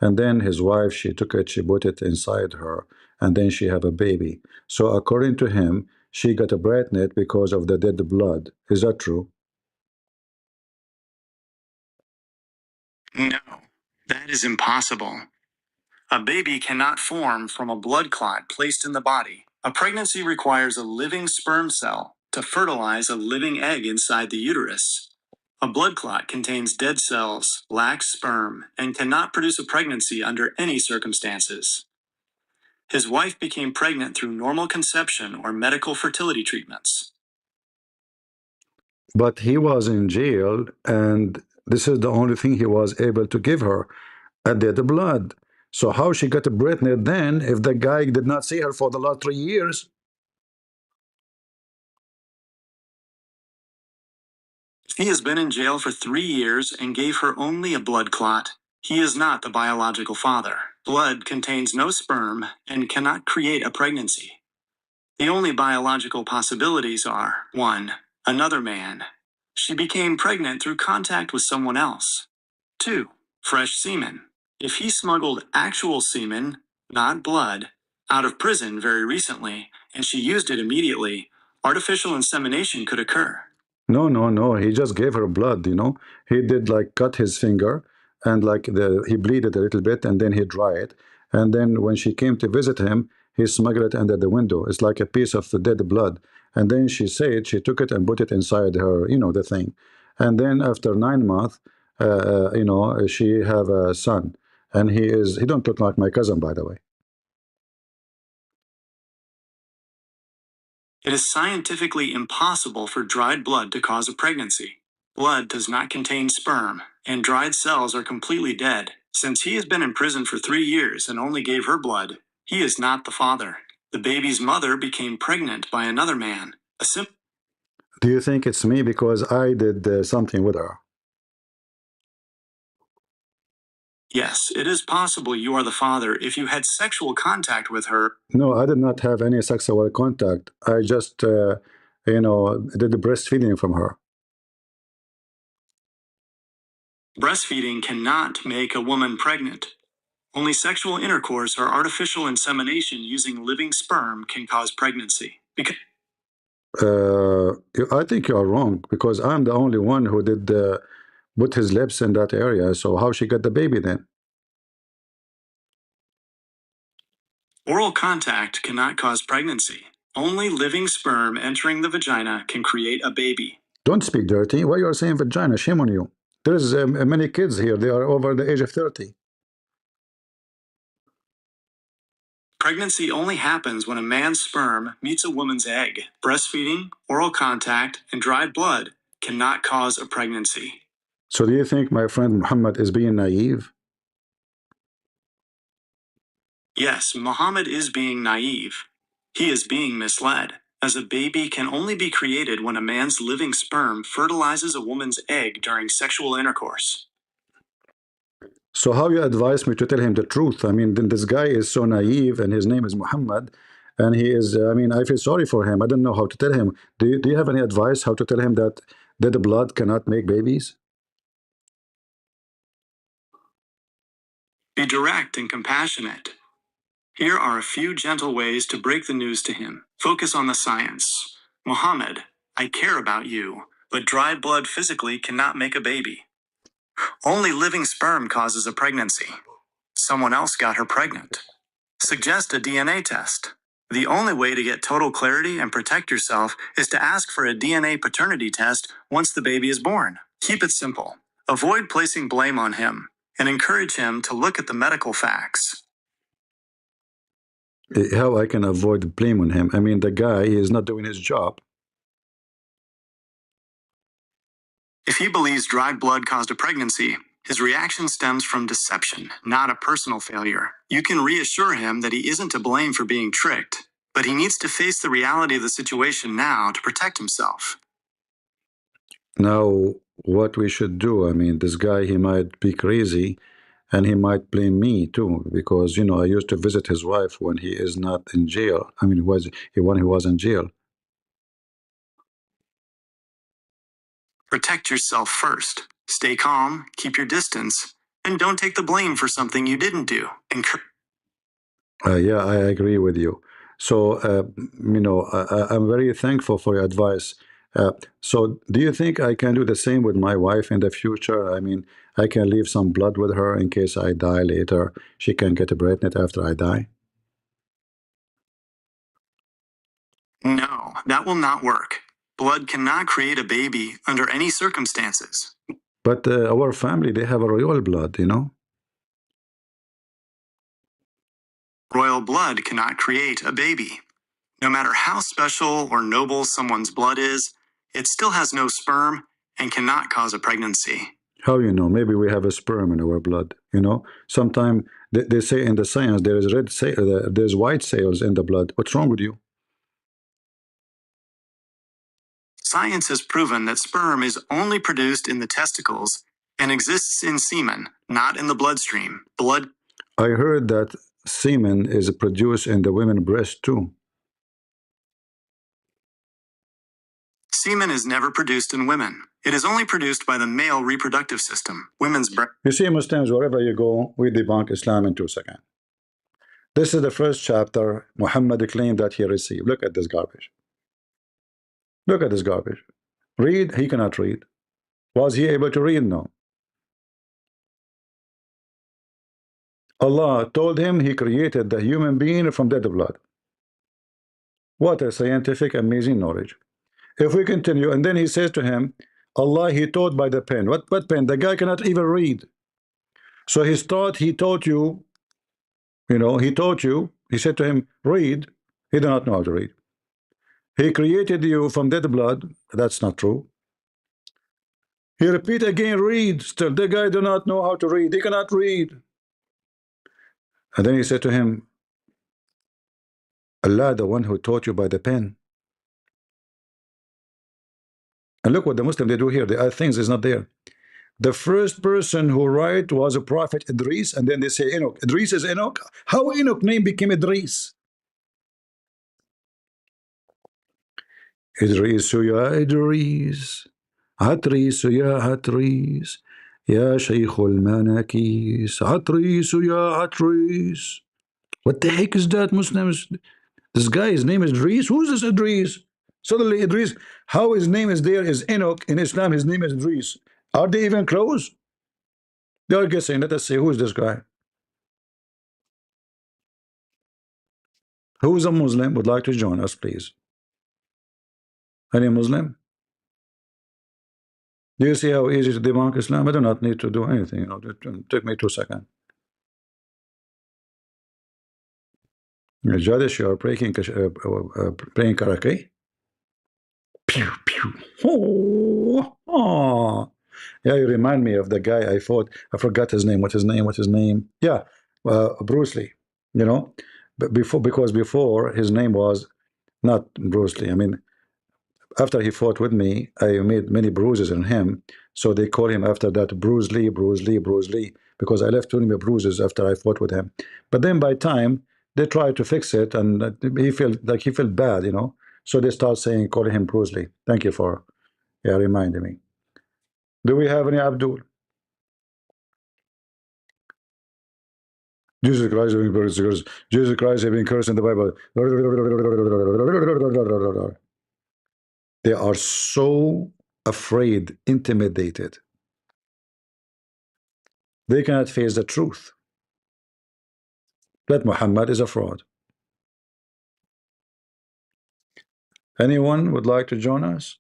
And then his wife, she took it, she put it inside her, and then she have a baby. So according to him, she got a pregnant because of the dead blood. Is that true? No, that is impossible. A baby cannot form from a blood clot placed in the body. A pregnancy requires a living sperm cell to fertilize a living egg inside the uterus. A blood clot contains dead cells, lacks sperm, and cannot produce a pregnancy under any circumstances. His wife became pregnant through normal conception or medical fertility treatments. But he was in jail, and this is the only thing he was able to give her, a dead blood. So how she got pregnant then if the guy did not see her for the last 3 years? He has been in jail for 3 years and gave her only a blood clot. He is not the biological father. Blood contains no sperm and cannot create a pregnancy. The only biological possibilities are 1. Another man. She became pregnant through contact with someone else. 2. Fresh semen. If he smuggled actual semen, not blood, out of prison very recently, and she used it immediately, artificial insemination could occur. No, no, no. He just gave her blood. He did like cut his finger and like he bleeded a little bit and then he dry it. And then when she came to visit him, he smuggled it under the window. It's like a piece of the dead blood. And then she said she took it and put it inside her, the thing. And then after 9 months, she have a son. And he don't look like my cousin, by the way. It is scientifically impossible for dried blood to cause a pregnancy. Blood does not contain sperm, and dried cells are completely dead. Since he has been in prison for 3 years and only gave her blood, he is not the father. The baby's mother became pregnant by another man. Do you think it's me because I did something with her? Yes, it is possible you are the father if you had sexual contact with her. No, I did not have any sexual contact. I just, did the breastfeeding from her. Breastfeeding cannot make a woman pregnant. Only sexual intercourse or artificial insemination using living sperm can cause pregnancy. I think you are wrong because I'm the only one who did put his lips in that area. So how she got the baby then? Oral contact cannot cause pregnancy. Only living sperm entering the vagina can create a baby. Don't speak dirty. Why you are saying vagina? Shame on you. There's many kids here. They are over the age of 30. Pregnancy only happens when a man's sperm meets a woman's egg. Breastfeeding, oral contact, and dried blood cannot cause a pregnancy. So do you think my friend Muhammad is being naive? Yes, Muhammad is being naive. He is being misled, as a baby can only be created when a man's living sperm fertilizes a woman's egg during sexual intercourse. So how you advise me to tell him the truth? I mean, then this guy is so naive and his name is Muhammad and he is, I feel sorry for him. I don't know how to tell him. Do you have any advice how to tell him that the blood cannot make babies? Be direct and compassionate. Here are a few gentle ways to break the news to him. Focus on the science. Muhammad, I care about you, but dried blood physically cannot make a baby. Only living sperm causes a pregnancy. Someone else got her pregnant. Suggest a DNA test. The only way to get total clarity and protect yourself is to ask for a DNA paternity test once the baby is born. Keep it simple. Avoid placing blame on him and encourage him to look at the medical facts. How I can avoid the blame on him? I mean, the guy is not doing his job. If he believes dried blood caused a pregnancy, his reaction stems from deception, not a personal failure. You can reassure him that he isn't to blame for being tricked, but he needs to face the reality of the situation now to protect himself. Now, what we should do, I mean, this guy, he might be crazy, and he might blame me too, because, you know, I used to visit his wife when he is not in jail. I mean, when he was in jail. Protect yourself first. Stay calm, keep your distance, and don't take the blame for something you didn't do. Yeah, I agree with you. So, you know, I'm very thankful for your advice. So, do you think I can do the same with my wife in the future? I mean, I can leave some blood with her in case I die later. She can get pregnant after I die. No, that will not work. Blood cannot create a baby under any circumstances. But our family, they have a royal blood, you know? Royal blood cannot create a baby. No matter how special or noble someone's blood is, it still has no sperm and cannot cause a pregnancy. How you know? Maybe we have a sperm in our blood, you know? Sometimes they say in the science there is there's white cells in the blood. What's wrong with you? Science has proven that sperm is only produced in the testicles and exists in semen, not in the bloodstream. I heard that semen is produced in the women's breast too. Semen is never produced in women. It is only produced by the male reproductive system. You see, Muslims, wherever you go, we debunk Islam in 2 seconds. This is the first chapter Muhammad claimed that he received. Look at this garbage. Look at this garbage. Read, he cannot read. Was he able to read? No. Allah told him he created the human being from dead blood. What a scientific, amazing knowledge. If we continue, and then he says to him, Allah, he taught by the pen. What pen? The guy cannot even read. So he taught you, you know, he taught you, he said to him, read. He did not know how to read. He created you from dead blood. That's not true. He repeat again, read. Still, the guy do not know how to read. He cannot read. And then he said to him, Allah, the one who taught you by the pen. And look what the Muslim they do here. The other things is not there. The first person who write was a prophet Idris, and then they say Enoch. Idris is Enoch. How Enoch name became Idris? Idris ya Idris, Atris ya Atris, Ya Shaykh al-Manakis, Atris ya Atris. What the heck is that, Muslims? This guy, his name is Idris. Who's this Idris? Suddenly Idris, how his name is there is Enoch. In Islam, his name is Idris. Are they even close? They are guessing. Let us see, who is this guy? Who is a Muslim would like to join us, please? Any Muslim? Do you see how easy to debunk Islam? I do not need to do anything. You know, it took me 2 seconds. Jadish, you are playing karaoke. Pew pew. Oh, oh. Yeah, you remind me of the guy I fought. I forgot his name. What's his name? What's his name? Yeah, Bruce Lee. You know, but because before his name was not Bruce Lee. I mean, after he fought with me, I made many bruises on him. So they call him after that Bruce Lee, Bruce Lee, Bruce Lee, because I left too many bruises after I fought with him. But then by time they tried to fix it, and he felt bad, you know. So they start calling him Bruce Lee. Thank you for reminding me. Do we have any Abdul? Jesus Christ has been cursed. Jesus Christ has been cursed in the Bible. They are so afraid, intimidated. They cannot face the truth that Muhammad is a fraud. Anyone would like to join us?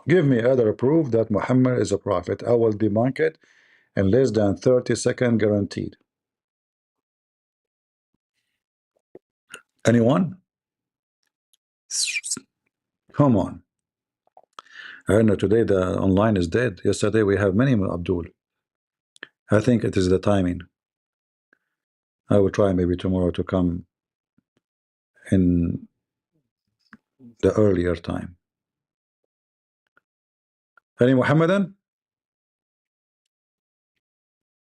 Give me other proof that Muhammad is a prophet. I will debunk it in less than 30 seconds, guaranteed. Anyone? Come on. I know today the online is dead. Yesterday we have many Abdul. I think it is the timing. I will try maybe tomorrow to come in the earlier time. Any Muhammadan?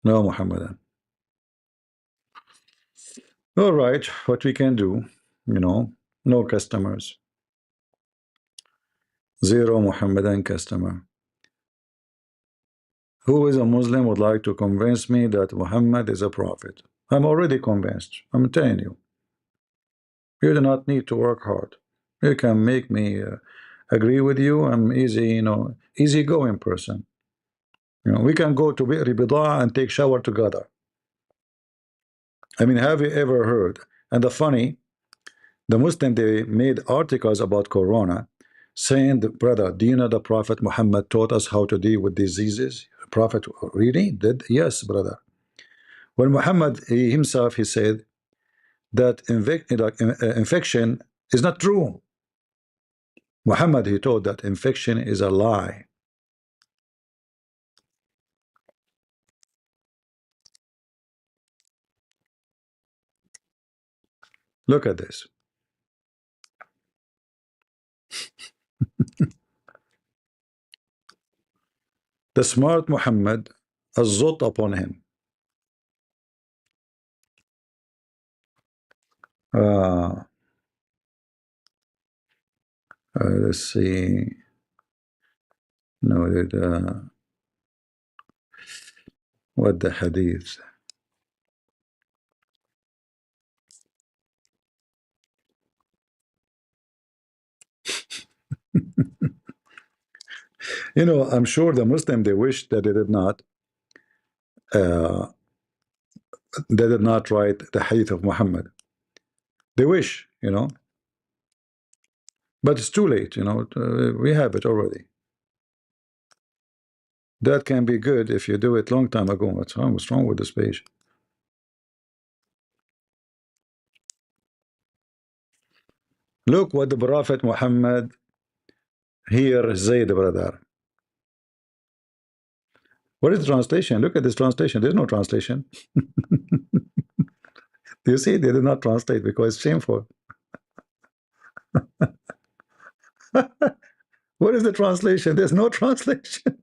No Muhammadan. All right, what we can do, no customers. Zero Muhammadan customer. Who is a Muslim would like to convince me that Muhammad is a prophet? I'm already convinced. I'm telling you. You do not need to work hard. You can make me agree with you. I'm easy, easygoing person. We can go to Bi'ri Bidaa and take shower together. I mean, have you ever heard? And the Muslim, they made articles about Corona saying, brother, do you know the Prophet Muhammad taught us how to deal with diseases? Prophet really did? Yes, brother. When Muhammad himself, he said that infection is not true. Muhammad, he taught that infection is a lie. Look at this. The smart Muhammad, الزط upon him. Let's see. No, what the hadith? I'm sure the Muslim, they wish that they did not write the hadith of Muhammad. They wish, but it's too late, we have it already. That can be good if you do it long time ago. What's wrong? What's wrong with this page? Look what the Prophet Muhammad here said, brother. What is the translation? Look at this translation. There's no translation. Do you see? They did not translate because it's shameful. What is the translation? There's no translation.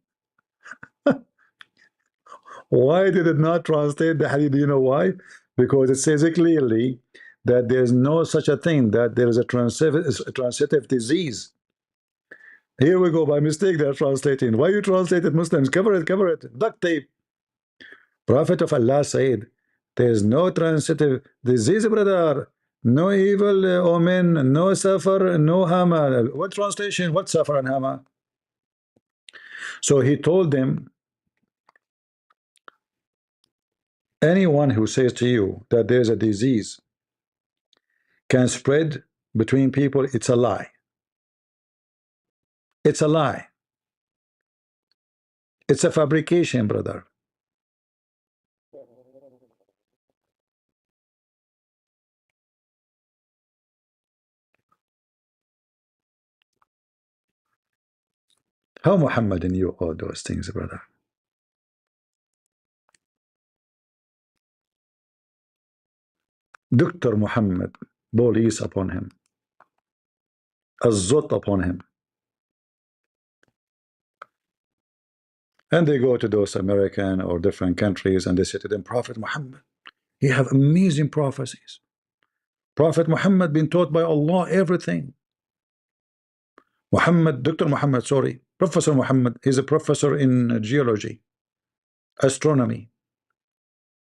Why did it not translate the hadith? Do you know why? Because it says it clearly that there's no such a thing, that there is a transitive disease. Here we go, by mistake they're translating. Why you translated Muslims? Cover it, duct tape. Prophet of Allah said, there's no transitive disease, brother. No evil omen, no suffer, no hama. What translation? What suffer and hama? So he told them, anyone who says to you that there's a disease can spread between people, it's a lie. It's a lie. It's a fabrication, brother. How Muhammad knew all those things, brother? Dr. Muhammad, police upon him, الزط upon him. And they go to those American or different countries and they say to them, Prophet Muhammad, he have amazing prophecies. Prophet Muhammad been taught by Allah everything. Dr. Muhammad, sorry, Professor Muhammad, he's a professor in geology, astronomy,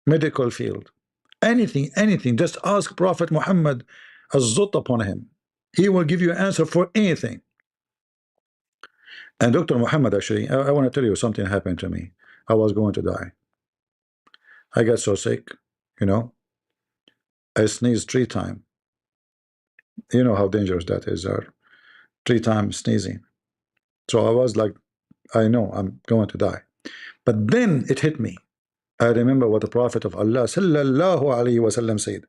medical field. Anything, just ask Prophet Muhammad, الزط upon him. He will give you an answer for anything. And Dr. Muhammad, actually, I want to tell you something happened to me. I was going to die. I got so sick, I sneezed 3 times. You know how dangerous that is, 3 times sneezing. So I was like, I know I'm going to die. But then it hit me. I remember what the Prophet of Allah sallallahu alaihi wasallam said.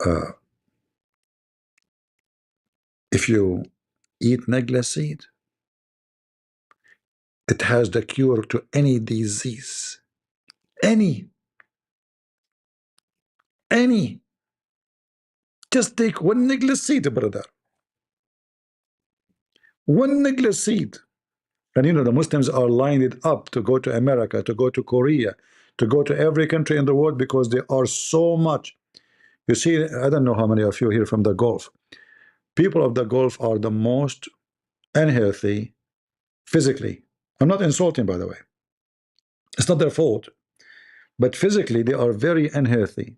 uh, if you eat negla seed, it has the cure to any disease. Any. Just take one negla seed, brother. One negla seed. And you know, the Muslims are lining it up to go to America, to go to Korea, to go to every country in the world because there are so much. You see, I don't know how many of you here from the Gulf. People of the Gulf are the most unhealthy physically. I'm not insulting, by the way. It's not their fault. But physically, they are very unhealthy.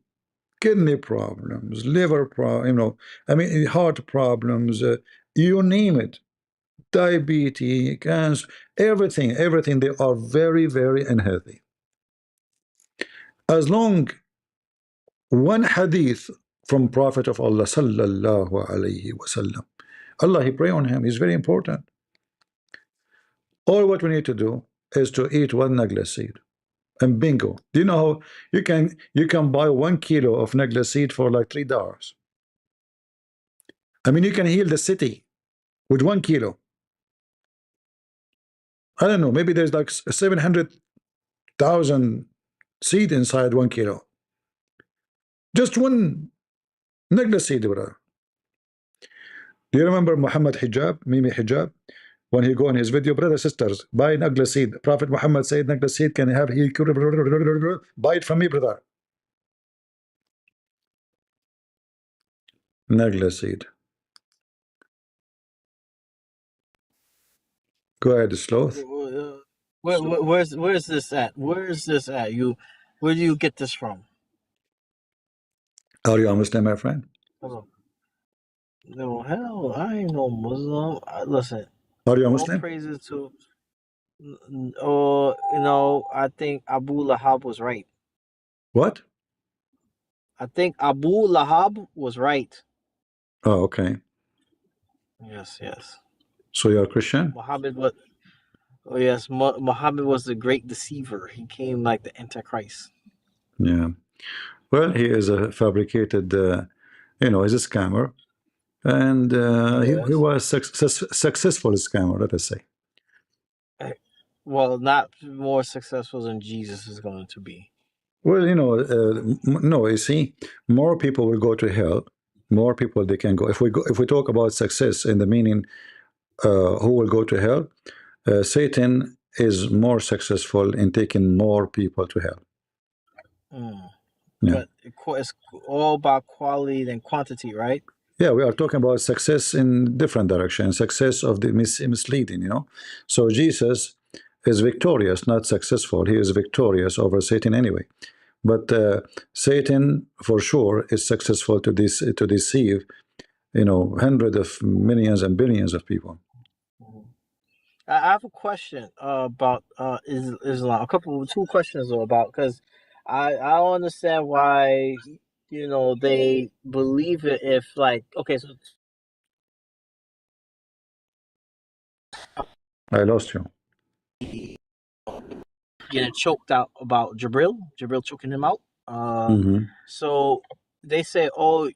Kidney problems, liver problems, you know, I mean, heart problems, you name it. Diabetes, cancer, everything. They are very, very unhealthy. As long one hadith from Prophet of Allah sallallahu alayhi wasallam, Allah, he pray on him, he's very important. All what we need to do is to eat one nagla seed, and bingo. Do you know how you can buy 1 kilo of nagla seed for like $3? I mean, you can heal the city with 1 kilo. I don't know, maybe there's like 700,000 seed inside 1 kilo. Just one nagla seed, brother. Do you remember Muhammad Hijab, Mimi Hijab? When he go in his video, brothers, sisters, buy nagla seed. Prophet Muhammad said nagla seed can have heal. Buy it from me, brother. Nagla seed. Go ahead, Sloth. Where's this at? Where's this at? Where do you get this from? Are you a Muslim, my friend? No, hell, I ain't no Muslim. Listen. Are you a Muslim? All praises to. You know, I think Abu Lahab was right. What? I think Abu Lahab was right. Oh, okay. Yes. So you're a Christian? Muhammad was. Oh yes, Muhammad was the great deceiver. He came like the Antichrist. Yeah. Well, he is a fabricated, you know, he's a scammer. And Yes. he was successful scammer, let us say. Well, not more successful than Jesus is going to be. Well, you know, no, you see, more people will go to hell. More people they can go. If we talk about success in the meaning, who will go to hell? Satan is more successful in taking more people to hell. Yeah. But it's all about quality than quantity, right? Yeah, we are talking about success in different directions, success of the misleading, you know. So Jesus is victorious, not successful. He is victorious over Satan anyway. But Satan, for sure, is successful to deceive, you know, hundreds of millions and billions of people. I have a question about Islam. Two questions about, because I don't understand why, you know, they believe it if, like, okay, so I lost you. Getting choked out about Jibril choking him out. So they say, oh,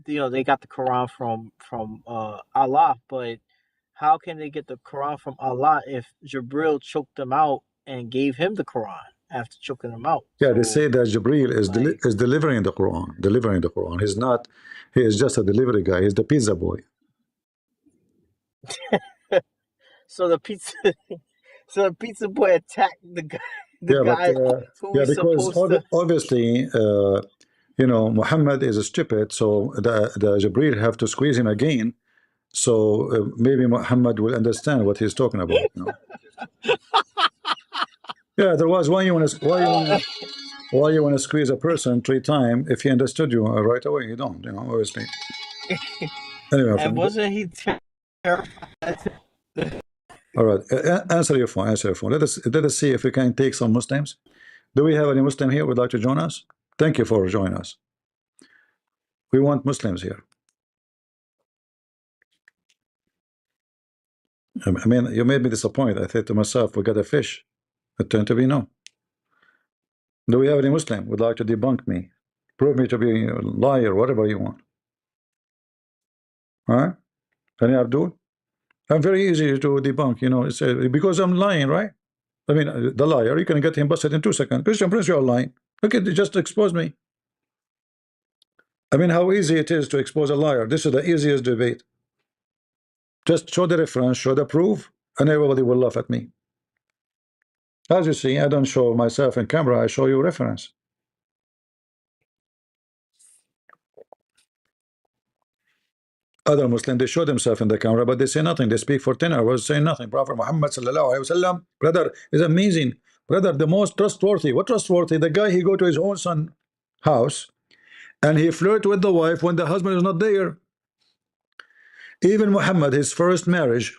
you know, they got the Quran from Allah, but how can they get the Quran from Allah if Jibril choked them out and gave him the Quran after choking them out? Yeah, they say that Jibril is delivering the Quran. He's not. He is just a delivery guy. He's the pizza boy. So the pizza boy attacked the guy. Because obviously, you know, Muhammad is stupid, so the Jibril have to squeeze him again. So maybe Muhammad will understand what he's talking about. You know? Yeah, there was why you want to squeeze a person 3 times if he understood you right away. You don't, you know, obviously. Anyway, and wasn't he terrified? All right, answer your phone. Let us see if we can take some Muslims. Do we have any Muslim here who would like to join us? Thank you for joining us. We want Muslims here. I mean, you made me disappointed. I said to myself, we got a fish. It turned to be no. Do we have any Muslim who would like to debunk me? Prove me to be a liar, whatever you want. All right? Can you do? I'm very easy to debunk, you know, it's because I'm lying, right? I mean, the liar, you can get him busted in 2 seconds. Christian Prince, you're lying. Okay, just expose me. I mean, how easy it is to expose a liar. This is the easiest debate. Just show the reference, show the proof, and everybody will laugh at me. As you see, I don't show myself in camera, I show you reference. Other Muslims, they show themselves in the camera, but they say nothing. They speak for 10 hours, saying nothing. Prophet Muhammad sallallahu alaihi wasallam, brother, is amazing. Brother, the most trustworthy. What trustworthy? The guy, he go to his own son house, and he flirt with the wife when the husband is not there. Even Muhammad, his first marriage,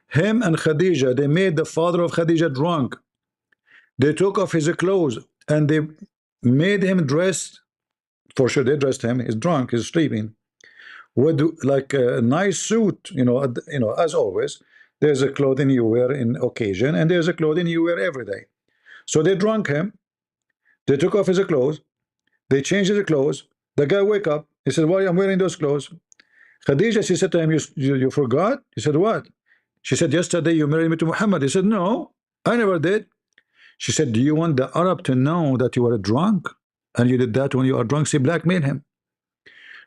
him and Khadija, they made the father of Khadija drunk. They took off his clothes and they made him dressed. For sure, they dressed him. He's drunk. He's sleeping with like a nice suit. You know, as always, there's a clothing you wear in occasion, and there's a clothing you wear every day. So they drunk him. They took off his clothes. They changed his clothes. The guy wake up. He said, "Why I'm wearing those clothes?" Khadija, she said to him, "You forgot?" He said, "What?" She said, "Yesterday you married me to Muhammad." He said, "No, I never did." She said, "Do you want the Arab to know that you are drunk? And you did that when you are drunk?" She blackmailed him.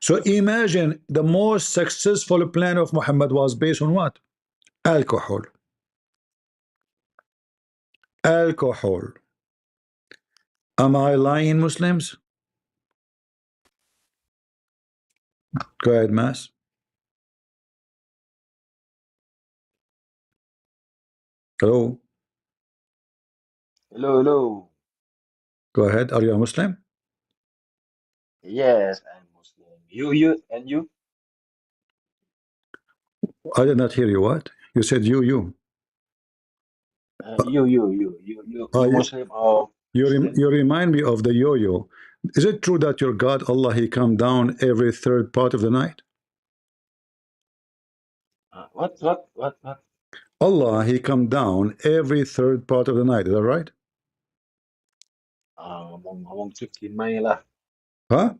So imagine the most successful plan of Muhammad was based on what? Alcohol. Alcohol. Am I lying, Muslims? Go ahead, Mass. Hello. Hello, hello. Go ahead. Are you a Muslim? Yes, I'm Muslim. You, and you? I did not hear you. What? You said you. You Muslim or Christian? You remind me of the yo-yo. Is it true that your God, Allah, he come down every third part of the night? What? Allah, he come down every third part of the night. Is that right? Ngomong cuci mai lah. Huh?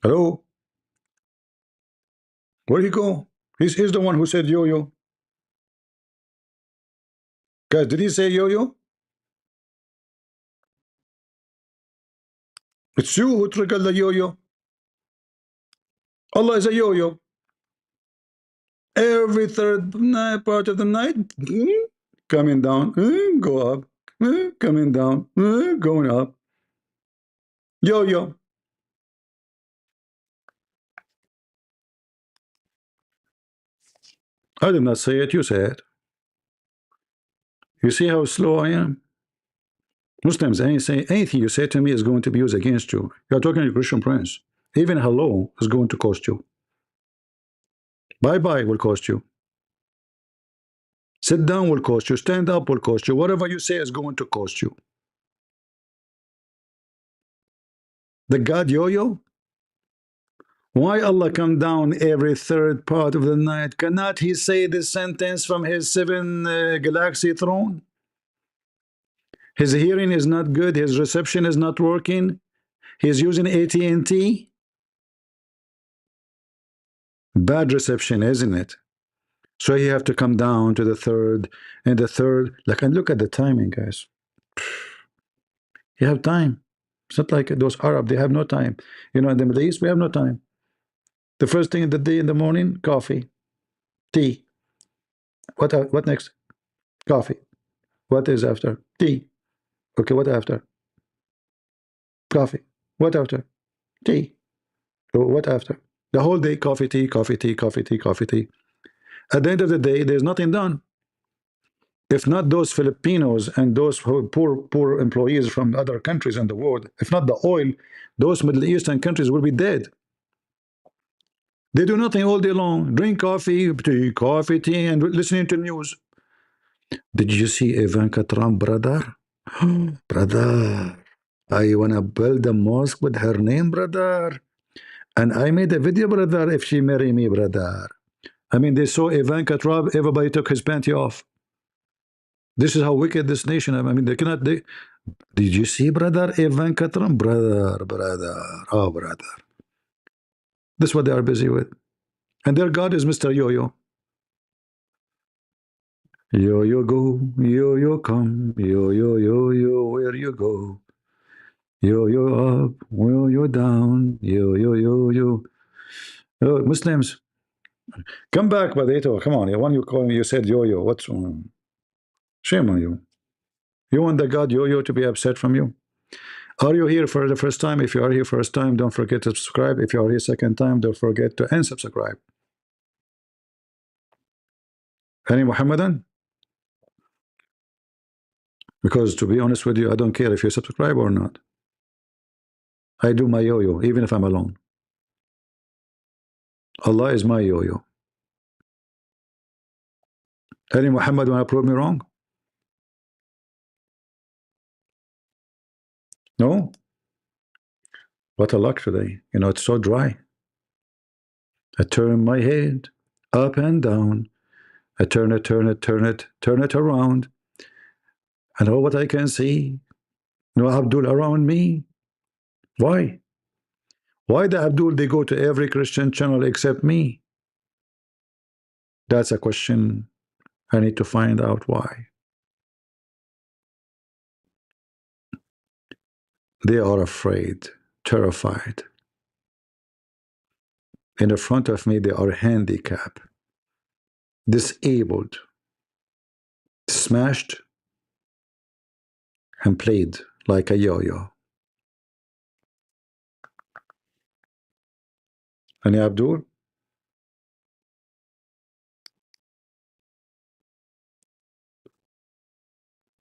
Hello? Where'd he go? He's the one who said yo-yo. Guys, did he say yo-yo? It's you who triggered the yo-yo. Allah is a yo-yo. Every third night, part of the night, coming down, go up, coming down, going up. Yo-yo. I did not say it, you say it. You see how slow I am? Muslims, anything you say to me is going to be used against you. You're talking to Christian Prince. Even hello is going to cost you. Bye-bye will cost you. Sit down will cost you. Stand up will cost you. Whatever you say is going to cost you. The God yo-yo? Why Allah come down every third part of the night? Cannot he say this sentence from his 7 galaxy throne? His hearing is not good. His reception is not working. He's using AT&T. Bad reception, isn't it? So you have to come down to the third and the third. Like, and look at the timing, guys. You have time. It's not like those Arab, they have no time. You know, in the Middle East, we have no time. The first thing in the day in the morning, coffee, tea. What next? Coffee. What is after? Tea. Okay, what after? Coffee. What after? Tea. What after? The whole day, coffee, tea, coffee, tea, coffee, tea, coffee, tea. At the end of the day, there's nothing done. If not those Filipinos and those poor employees from other countries in the world, if not the oil, those Middle Eastern countries will be dead. They do nothing all day long. Drink coffee, tea, and listening to news. Did you see Ivanka Trump, brother? Brother, I wanna build a mosque with her name, brother. And I made a video, brother, if she marry me, brother. I mean, they saw Ivanka Trump, everybody took his panty off. This is how wicked this nation. I mean, Did you see, brother, Evan Katram? Brother. Oh, brother. This is what they are busy with. And their God is Mr. Yo-Yo. Yo-Yo go, yo-yo come, yo-yo, yo-yo, where you go? Yo-yo up, yo-yo down, yo-yo, yo-yo. Oh, Muslims, come back, Badito. Come on, the one you call me, you said yo-yo. What's wrong? Shame on you. You want the God yo-yo to be upset from you? Are you here for the first time? If you are here first time, don't forget to subscribe. If you are here second time, don't forget to unsubscribe. Any Muhammadan? Because to be honest with you, I don't care if you subscribe or not. I do my yo-yo, even if I'm alone. Allah is my yo-yo. Any Muhammad want to prove me wrong? No? What a luck today. You know, it's so dry. I turn my head up and down. I turn it around. And all what I can see, no Abdul around me. Why? Why the Abdul, they go to every Christian channel except me? That's a question I need to find out why. They are afraid, terrified. In the front of me, they are handicapped, disabled, smashed, and played like a yo-yo. Any Abdul?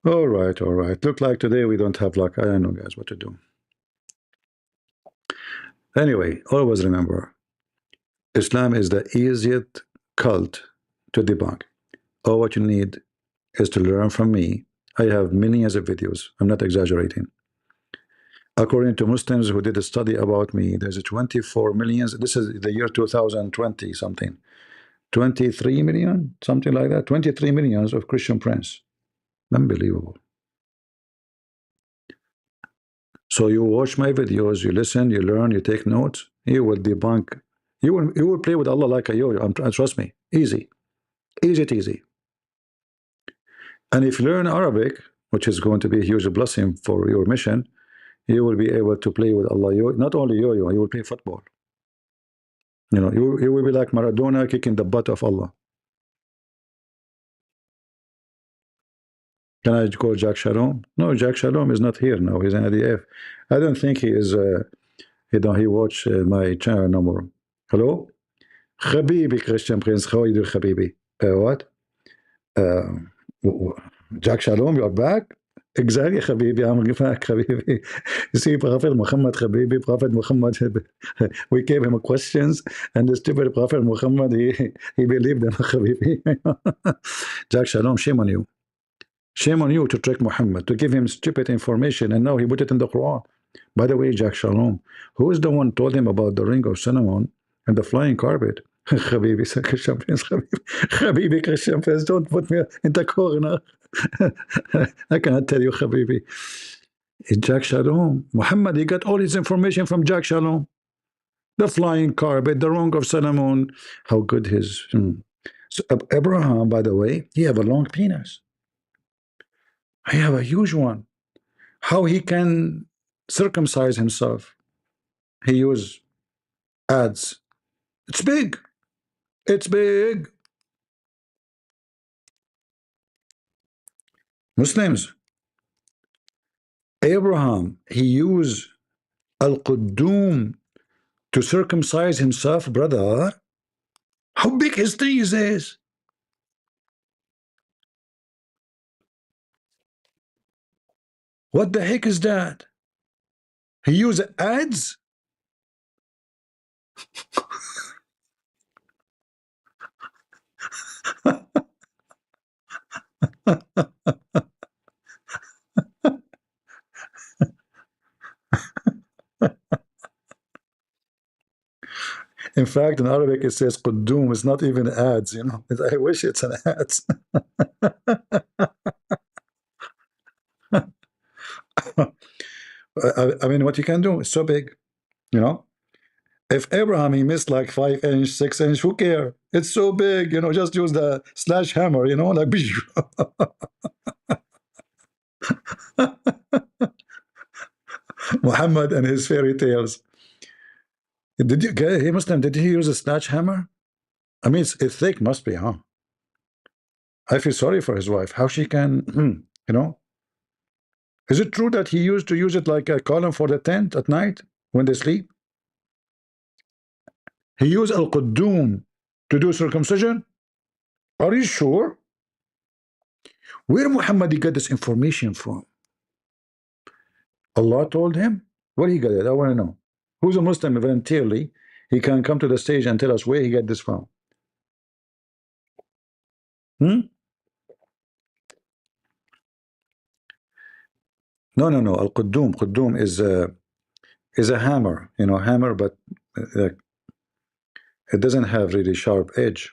All right. Look like today we don't have luck. I don't know, guys, what to do. Anyway, always remember, Islam is the easiest cult to debunk. All what you need is to learn from me. I have millions of videos. I'm not exaggerating. According to Muslims who did a study about me, there's 24 million. This is the year 2020 something. 23 million, something like that. 23 millions of Christian friends. Unbelievable. So you watch my videos, you listen, you learn, you take notes, you will debunk. You will play with Allah like a yo-yo. Trust me. Easy. Easy. And if you learn Arabic, which is going to be a huge blessing for your mission, you will be able to play with Allah. Not only yo-yo, you will play football. You know, you will be like Maradona kicking the butt of Allah. Can I call Jack Shalom? No, Jack Shalom is not here now. He's an ADF. I don't think he is. He watch my channel no more. Hello, Habibi, Christian Prince. How are you doing, Habibi? What? Jack Shalom, you are back? Exactly, Habibi. I'm back, Habibi. You see, Prophet Muhammad, Habibi, Prophet Muhammad. We gave him questions, and the stupid Prophet Muhammad, he believed them, Habibi. Jack Shalom, shame on you. Shame on you to trick Muhammad, to give him stupid information, and now he put it in the Quran. By the way, Jack Shalom, who is the one told him about the ring of Solomon and the flying carpet? Habibi, Christian Prince, Habibi, Christian Prince, don't put me in the corner. I cannot tell you, Habibi. It's Jack Shalom. Muhammad, he got all his information from Jack Shalom. The flying carpet, the ring of Solomon, how good his... So Abraham, by the way, he have a long penis. I have a huge one. How he can circumcise himself? He use ads. It's big. It's big. Muslims. Abraham, he used al-Quddum to circumcise himself, brother. How big his trees is? What the heck is that? He used ads? In fact, in Arabic it says Quddum. It's not even ads, you know. I wish it's an ads. I mean, what you can do is so big, you know. If Abraham, he missed like 5 inch, 6 inch, who care? It's so big, you know, just use the slash hammer, you know, like Muhammad and his fairy tales. Did you get hey Muslim, did he use a slash hammer? I mean, it's thick, must be, huh? I feel sorry for his wife. How she can, you know? Is it true that he used to use it like a column for the tent at night when they sleep? He used al-Quddum to do circumcision? Are you sure? Where Muhammad got this information from? Allah told him? Where he got it? I want to know. Who's a Muslim voluntarily? He can come to the stage and tell us where he got this from. No. Al-Quddum. Quddum is a hammer, you know, hammer, but it doesn't have really sharp edge.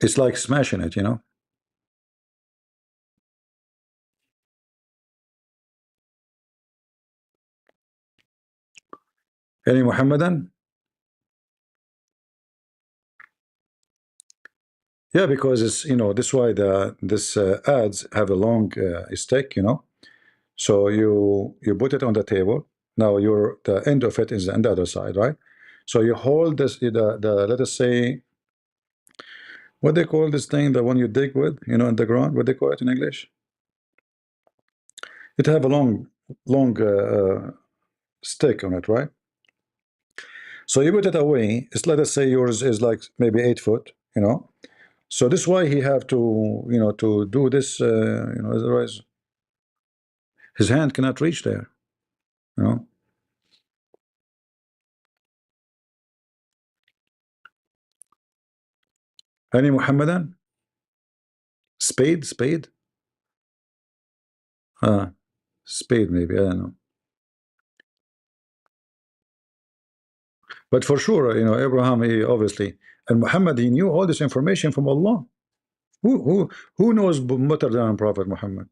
It's like smashing it, you know. Any Muhammadan? Yeah, because it's, you know, this is why this ads have a long stick, you know. So you put it on the table. Now the end of it is on the other side, right? So you hold this the let us say, what they call this thing, the one you dig with, you know, in the ground. What they call it in English? It have a long stick on it, right? So you put it away. It's, let us say yours is like maybe 8 foot, you know. So this is why he have to, you know, to do this, you know, otherwise his hand cannot reach there, you know. Any Muhammadan? Spade? Spade maybe, I don't know. But for sure, you know, Abraham, he obviously, and Muhammad, he knew all this information from Allah. Who knows better than Prophet Muhammad?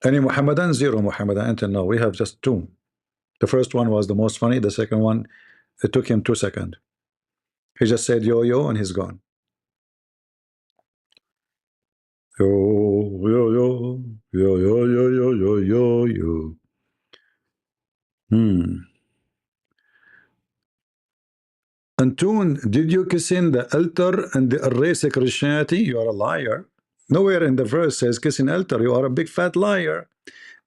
Any Muhammadan? Zero Muhammadan until now. We have just 2. The first one was the most funny. The second one, it took him 2 seconds. He just said yo and he's gone. Yo yo yo yo yo yo yo yo yo yo. Antoon, did you kiss in the altar and erase Christianity? You are a liar. Nowhere in the verse says kissing altar. You are a big fat liar.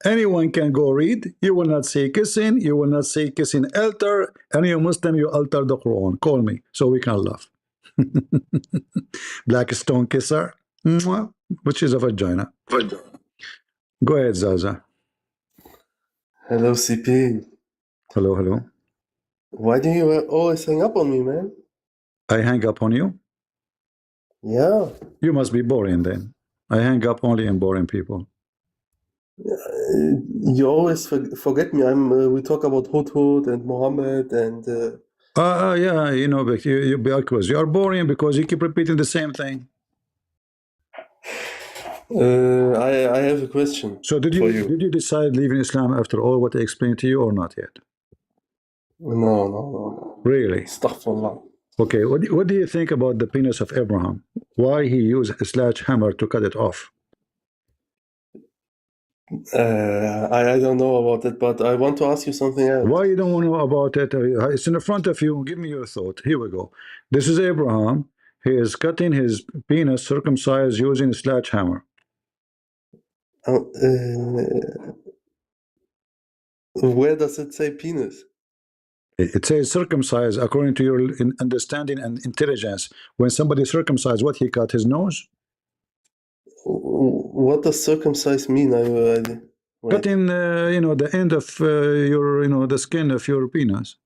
Anyone can go read. You will not say kissing. You will not say kissing altar. Any Muslim, you alter the Quran. Call me so we can laugh. Black stone kisser, which is a vagina. Go ahead, Zaza. Hello, CP. Hello, hello. Why do you always hang up on me, man? I hang up on you? Yeah. You must be boring then. I hang up only on boring people. You always forget me. We talk about Hudhud and Muhammad and. Yeah, you know, but you are boring because you keep repeating the same thing. I have a question. So did you decide leaving Islam after all what I explained to you or not yet? No. Really? Astaghfirullah. Okay, what do you think about the penis of Abraham? Why he used a sledgehammer to cut it off? I don't know about it, but I want to ask you something else. Why you don't want to know about it? It's in the front of you. Give me your thought. Here we go. This is Abraham. He is cutting his penis circumcised using a sledgehammer. Where does it say penis? It says circumcised according to your understanding and intelligence. When somebody circumcised, what he cut? His nose? What does circumcise mean? Cutting, you know, the end of your, you know, the skin of your penis.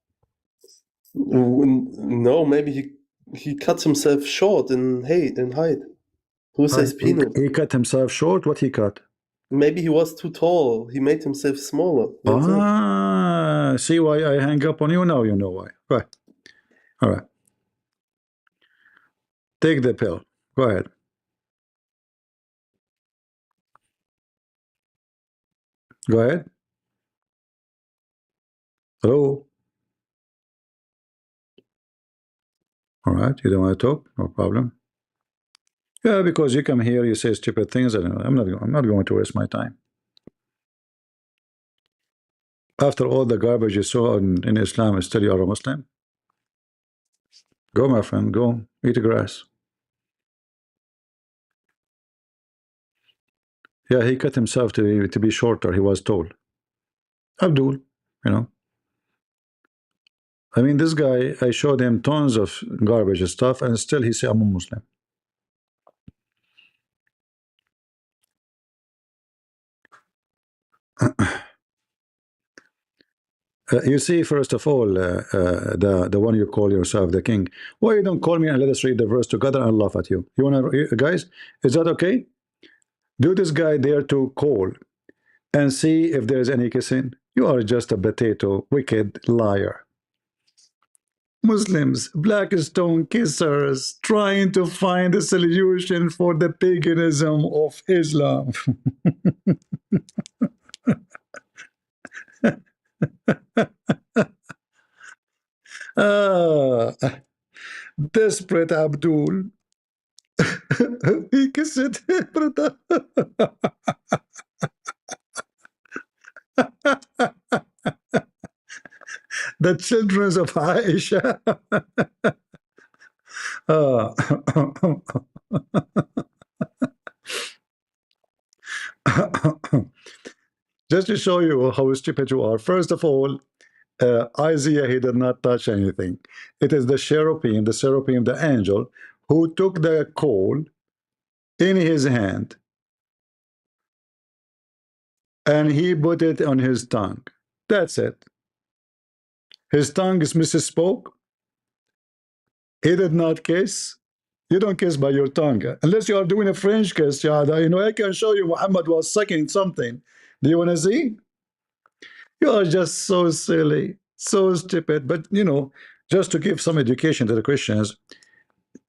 No, maybe he cuts himself short in height. Who says penis? He cut himself short. What he cut? Maybe he was too tall. He made himself smaller. See why I hang up on you? Now you know why. Right. All right. Take the pill. Go ahead. Go ahead. Hello. All right. You don't want to talk? No problem. Yeah, because you come here, you say stupid things, and I'm not going to waste my time. After all the garbage you saw in Islam, still you are a Muslim? Go, my friend, go eat grass. Yeah, he cut himself to be shorter, he was told. Abdul, you know. I mean, this guy, I showed him tons of garbage stuff, and still he say I'm a Muslim. You see, first of all, the one you call yourself the king. Why you don't call me and let us read the verse together and laugh at you? You wanna, guys? Is that okay? Do this guy dare to call and see if there's any kissing? You are just a potato, wicked liar. Muslims, black stone kissers, trying to find a solution for the paganism of Islam. Ah, desperate Abdul. He kissed it, brother. The children of Aisha. Just to show you how stupid you are. First of all, Isaiah, he did not touch anything. It is the cherubim, the angel, who took the coal in his hand and he put it on his tongue. That's it. His tongue is misspoke. He did not kiss. You don't kiss by your tongue unless you are doing a French kiss. Yeah, you know, I can show you Muhammad was sucking something. Do you want to see? You are just so silly, so stupid. But you know, just to give some education to the Christians,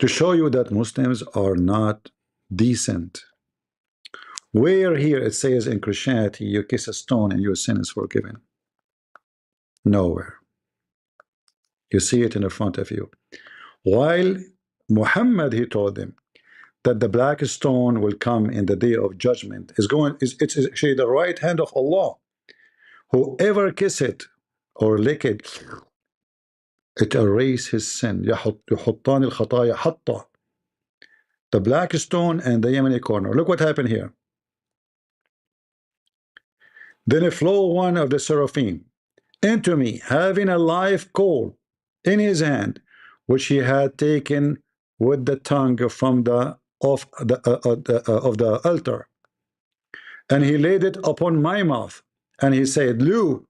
to show you that Muslims are not decent. Where here it says in Christianity you kiss a stone and your sin is forgiven? Nowhere. You see it in the front of you. While Muhammad, he told them that the black stone will come in the day of judgment. It's actually the right hand of Allah. Whoever kiss it or lick it, it erases his sin. يحطان الخطايا حطة. The black stone and the Yemeni corner. Look what happened here. Then flew one of the seraphim into me, having a live coal in his hand, which he had taken with the tongue from the of the altar, and he laid it upon my mouth, and he said, "Lo,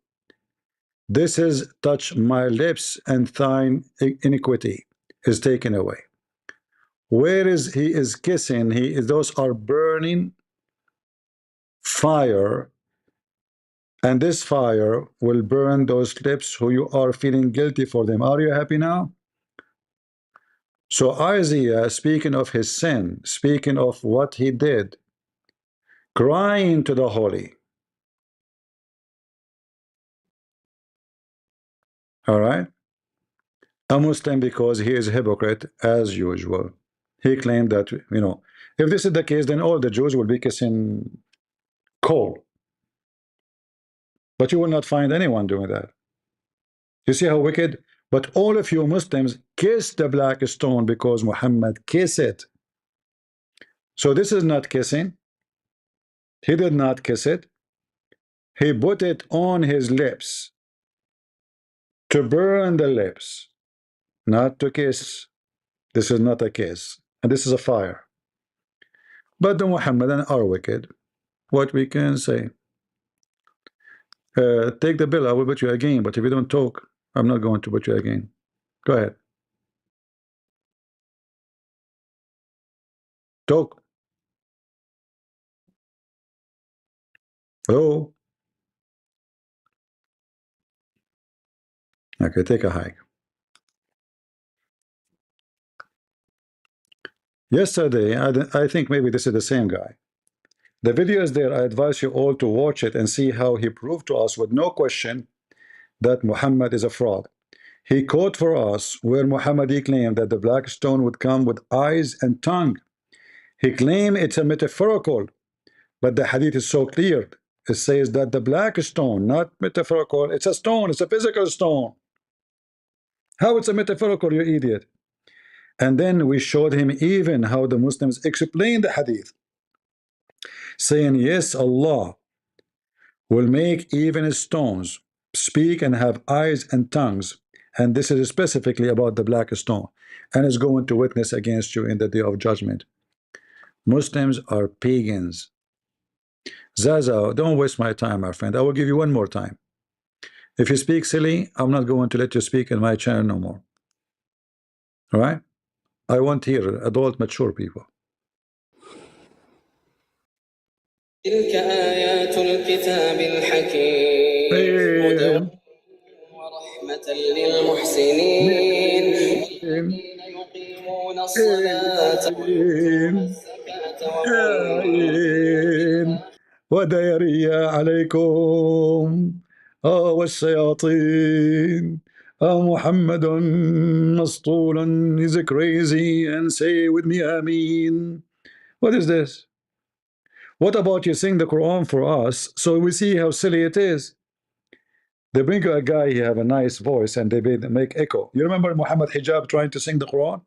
this is touch my lips, and thine iniquity is taken away." Where is he is kissing? Those are burning fire. And this fire will burn those lips who you are feeling guilty for them. Are you happy now? So Isaiah, speaking of his sin, speaking of what he did, crying to the holy. All right? A Muslim, because he is a hypocrite as usual. He claimed that, you know, if this is the case, then all the Jews will be kissing coal. But you will not find anyone doing that. You see how wicked? But all of you Muslims kiss the black stone because Muhammad kissed it. So this is not kissing. He did not kiss it. He put it on his lips to burn the lips, not to kiss. This is not a kiss, and this is a fire. But the Muhammadan are wicked. What we can say? Take the bill, I will put you again, but if you don't talk, I'm not going to put you again. Go ahead. Talk. Hello? Okay, take a hike. Yesterday, I think maybe this is the same guy. The video is there. I advise you all to watch it and see how he proved to us with no question that Muhammad is a fraud. He quote for us where Muhammad claimed that the black stone would come with eyes and tongue. He claimed it's a metaphorical, but the hadith is so clear. It says that the black stone, not metaphorical, it's a stone, it's a physical stone. How it's a metaphorical, you idiot? And then we showed him even how the Muslims explain the hadith, saying, yes, Allah will make even stones speak and have eyes and tongues. And this is specifically about the black stone, and is going to witness against you in the day of judgment. Muslims are pagans. Zaza, don't waste my time, my friend. I will give you one more time. If you speak silly, I'm not going to let you speak in my channel no more. All right? I want here adult, mature people. تلك آيات الكتاب الحكيم هدى ورحمة للمحسنين الذين يقيمون الصلاة ويؤتون الزكاة وهم وديريا عليكم والشياطين محمد مسطول is crazy, and say with me Ameen. What is this? What about you sing the Quran for us so we see how silly it is? They bring a guy, he have a nice voice, and they make echo. You remember Muhammad Hijab trying to sing the Quran?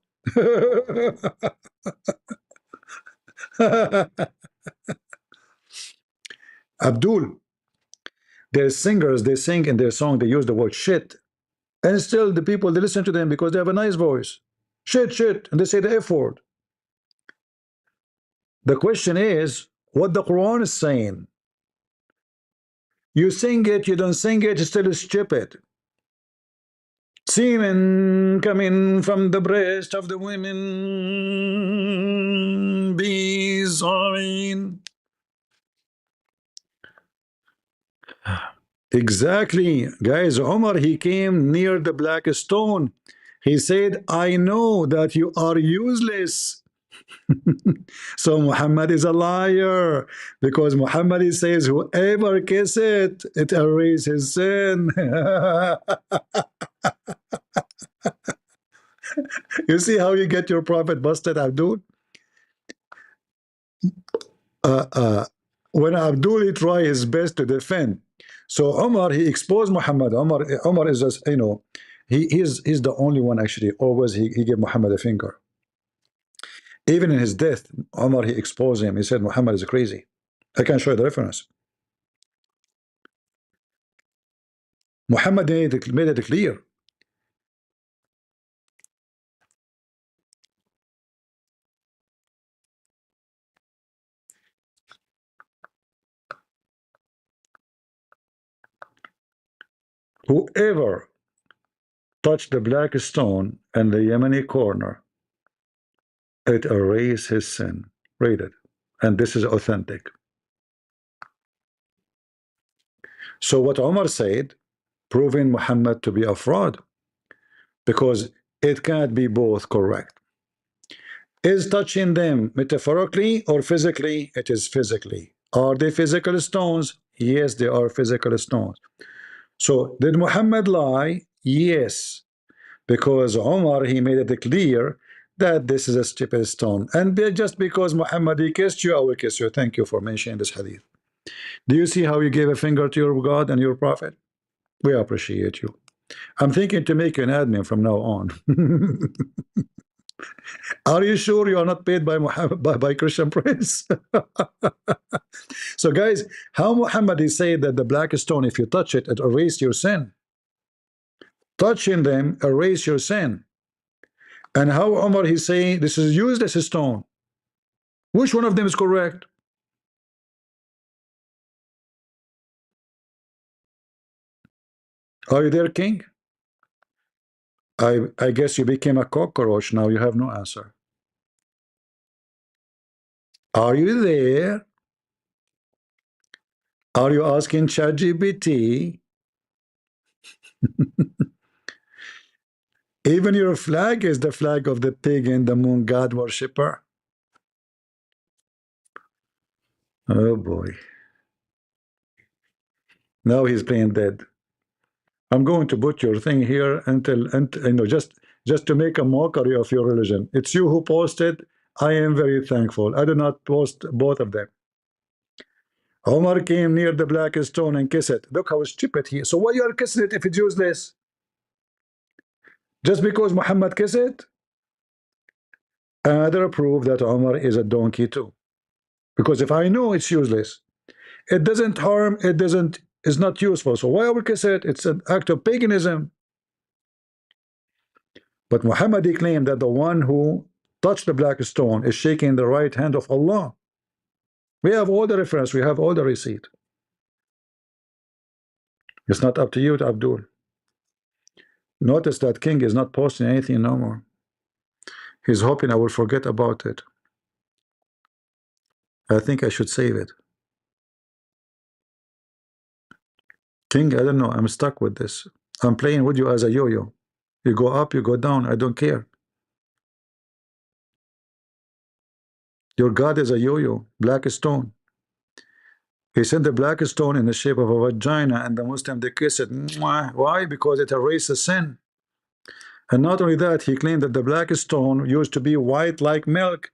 Abdul, their singers, they sing in their song, they use the word shit, and still the people, they listen to them because they have a nice voice. Shit, shit, and they say the F word. The question is what the Quran is saying. You sing it, you don't sing it, it's still stupid. Semen coming from the breast of the women, bees are in. Exactly, guys. Omar, he came near the black stone. He said, I know that you are useless. So Muhammad is a liar, because Muhammad says whoever kiss it, it erases his sin. You see how you get your prophet busted, Abdul? When Abdul, he try his best to defend. So Omar, he exposed Muhammad. Omar is just, he's the only one actually. Always he gave Muhammad a finger. Even in his death, Omar, he exposed him. He said Muhammad is crazy. I can show you the reference. Muhammad made it clear. Whoever touched the black stone in the Yemeni corner, it erased his sin. Read it. And this is authentic. So what Omar said, proving Muhammad to be a fraud, because it can't be both correct. Is touching them metaphorically or physically? It is physically. Are they physical stones? Yes, they are physical stones. So did Muhammad lie? Yes, because Omar, he made it clear that this is a stupid stone, and just because Muhammad, he kissed you, I will kiss you. Thank you for mentioning this hadith. Do you see how you gave a finger to your God and your prophet? We appreciate you. I'm thinking to make you an admin from now on. Are you sure you are not paid by Muhammad, by Christian Prince? So guys, how Muhammad is saying that the black stone, if you touch it, it erases your sin. Touching them erase your sin. And how Umar he's saying this is used as a stone. Which one of them is correct? Are you there, King? I guess you became a cockroach now. You have no answer. Are you there? Are you asking ChatGPT? Even your flag is the flag of the pig and the moon god worshipper. Oh boy. Now he's playing dead. I'm going to put your thing here until you know, just to make a mockery of your religion. It's you who posted. I am very thankful. I did not post both of them. Omar came near the black stone and kissed it. Look how stupid he is. So why you are kissing it if it's useless? Just because Muhammad kissed it? Another proof that Omar is a donkey too. Because if I know it's useless, it doesn't harm, it's not useful. So why I will kiss it? It's an act of paganism. But Muhammad claimed that the one who touched the black stone is shaking the right hand of Allah. We have all the reference, we have all the receipt. It's not up to you, to Abdul. Notice that King is not posting anything no more. He's hoping I will forget about it. I think I should save it. King, I don't know. I'm stuck with this. I'm playing with you as a yo-yo. You go up, you go down. I don't care. Your God is a yo-yo, black stone. He sent the black stone in the shape of a vagina, and the Muslim they kiss it. Mwah. Why? Because it erases sin. And not only that, he claimed that the black stone used to be white like milk,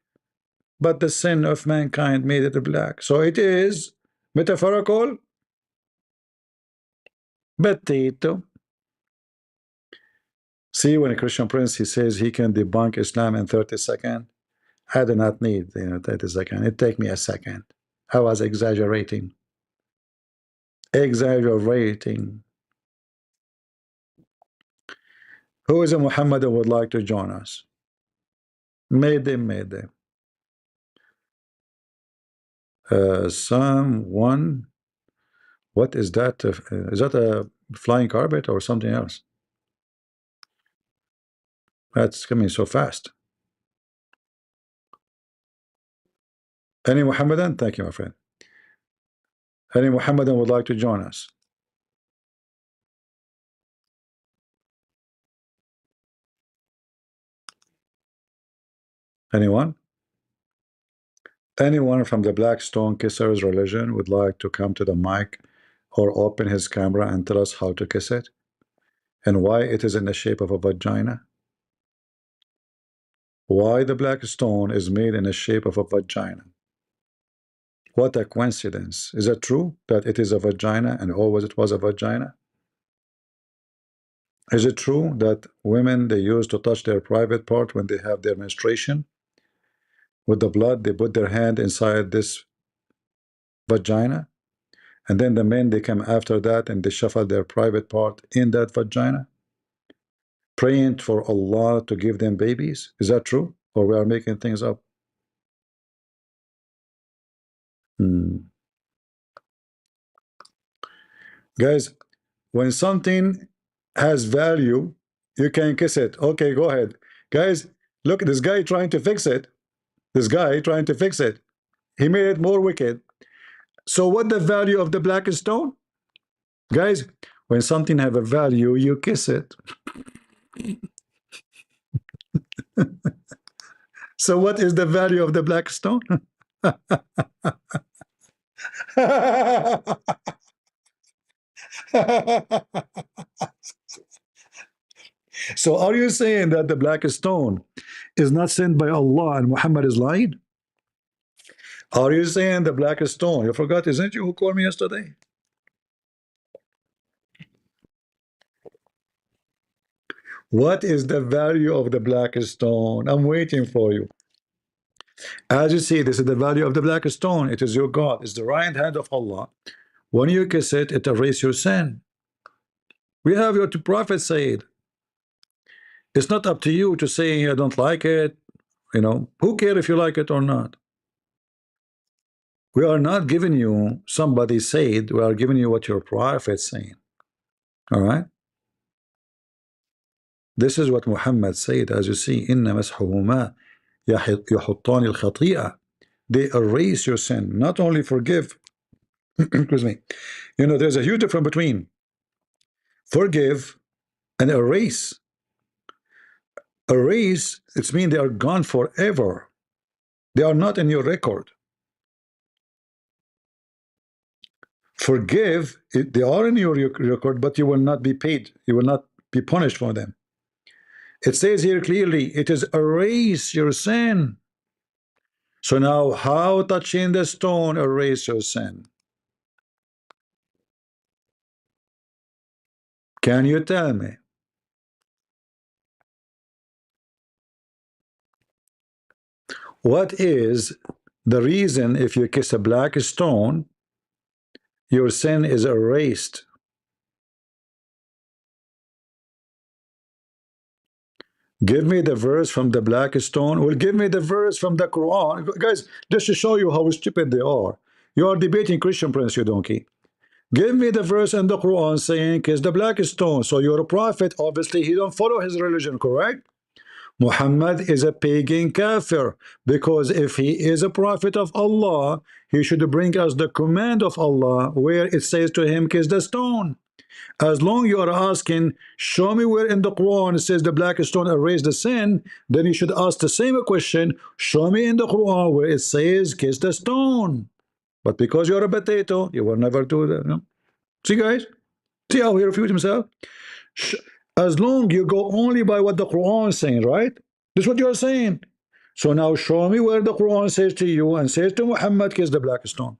but the sin of mankind made it black. So it is metaphorical. Potato. See, when a Christian Prince he says he can debunk Islam in 30 seconds. I do not need 30 seconds. It take me a second. I was exaggerating. Exaggerating. Who is a Muhammad that would like to join us? Made them. Someone. What is that? Is that a flying carpet or something else? That's coming so fast. Any Muhammadan? Thank you, my friend. Any Muhammadan would like to join us? Anyone? Anyone from the Black Stone Kissers religion would like to come to the mic or open his camera and tell us how to kiss it and why it is in the shape of a vagina? Why the black stone is made in the shape of a vagina? What a coincidence. Is it true that it is a vagina and always it was a vagina? Is it true that women they use to touch their private part when they have their menstruation? With the blood, they put their hand inside this vagina, and then the men they come after that and they shuffle their private part in that vagina, praying for Allah to give them babies. Is that true? Or we are making things up? Guys, when something has value, you can kiss it. Okay, go ahead. Guys, look at this guy trying to fix it. This guy trying to fix it. He made it more wicked. So what the value of the black stone? Guys, when something have a value, you kiss it. So what is the value of the black stone? So are you saying that the black stone is not sent by Allah and Muhammad is lying? Are you saying the black stone? You forgot, isn't it you who called me yesterday? What is the value of the black stone? I'm waiting for you. As you see, this is the value of the black stone. It is your God. It's the right hand of Allah. When you kiss it, it erases your sin. We have your prophet said. It's not up to you to say I don't like it. You know, who cares if you like it or not? We are not giving you somebody said. We are giving you what your prophet is saying. All right. This is what Muhammad said. As you see, inna mashuhuma yahuttani al-khati'a. They erase your sin, not only forgive. Excuse me. You know, there's a huge difference between forgive and erase. Erase, it means they are gone forever. They are not in your record. Forgive, they are in your record, but you will not be paid. You will not be punished for them. It says here clearly, it is erase your sin. So now, how touching the stone erase your sin? Can you tell me? What is the reason if you kiss a black stone, your sin is erased? Give me the verse from the black stone. Well, give me the verse from the Quran. Guys, just to show you how stupid they are. You are debating Christian Prince, you donkey. Give me the verse in the Quran saying kiss the black stone. So you're a prophet. Obviously, he don't follow his religion, correct? Muhammad is a pagan kafir, because if he is a prophet of Allah, he should bring us the command of Allah where it says to him, kiss the stone. As long you are asking, show me where in the Quran it says the black stone erased the sin, then you should ask the same question, show me in the Quran where it says kiss the stone. But because you're a potato, you will never do that. No? See, guys? See how he refutes himself? As long you go only by what the Quran is saying, right? That's what you're saying. So now show me where the Quran says to you and says to Muhammad, kiss the black stone.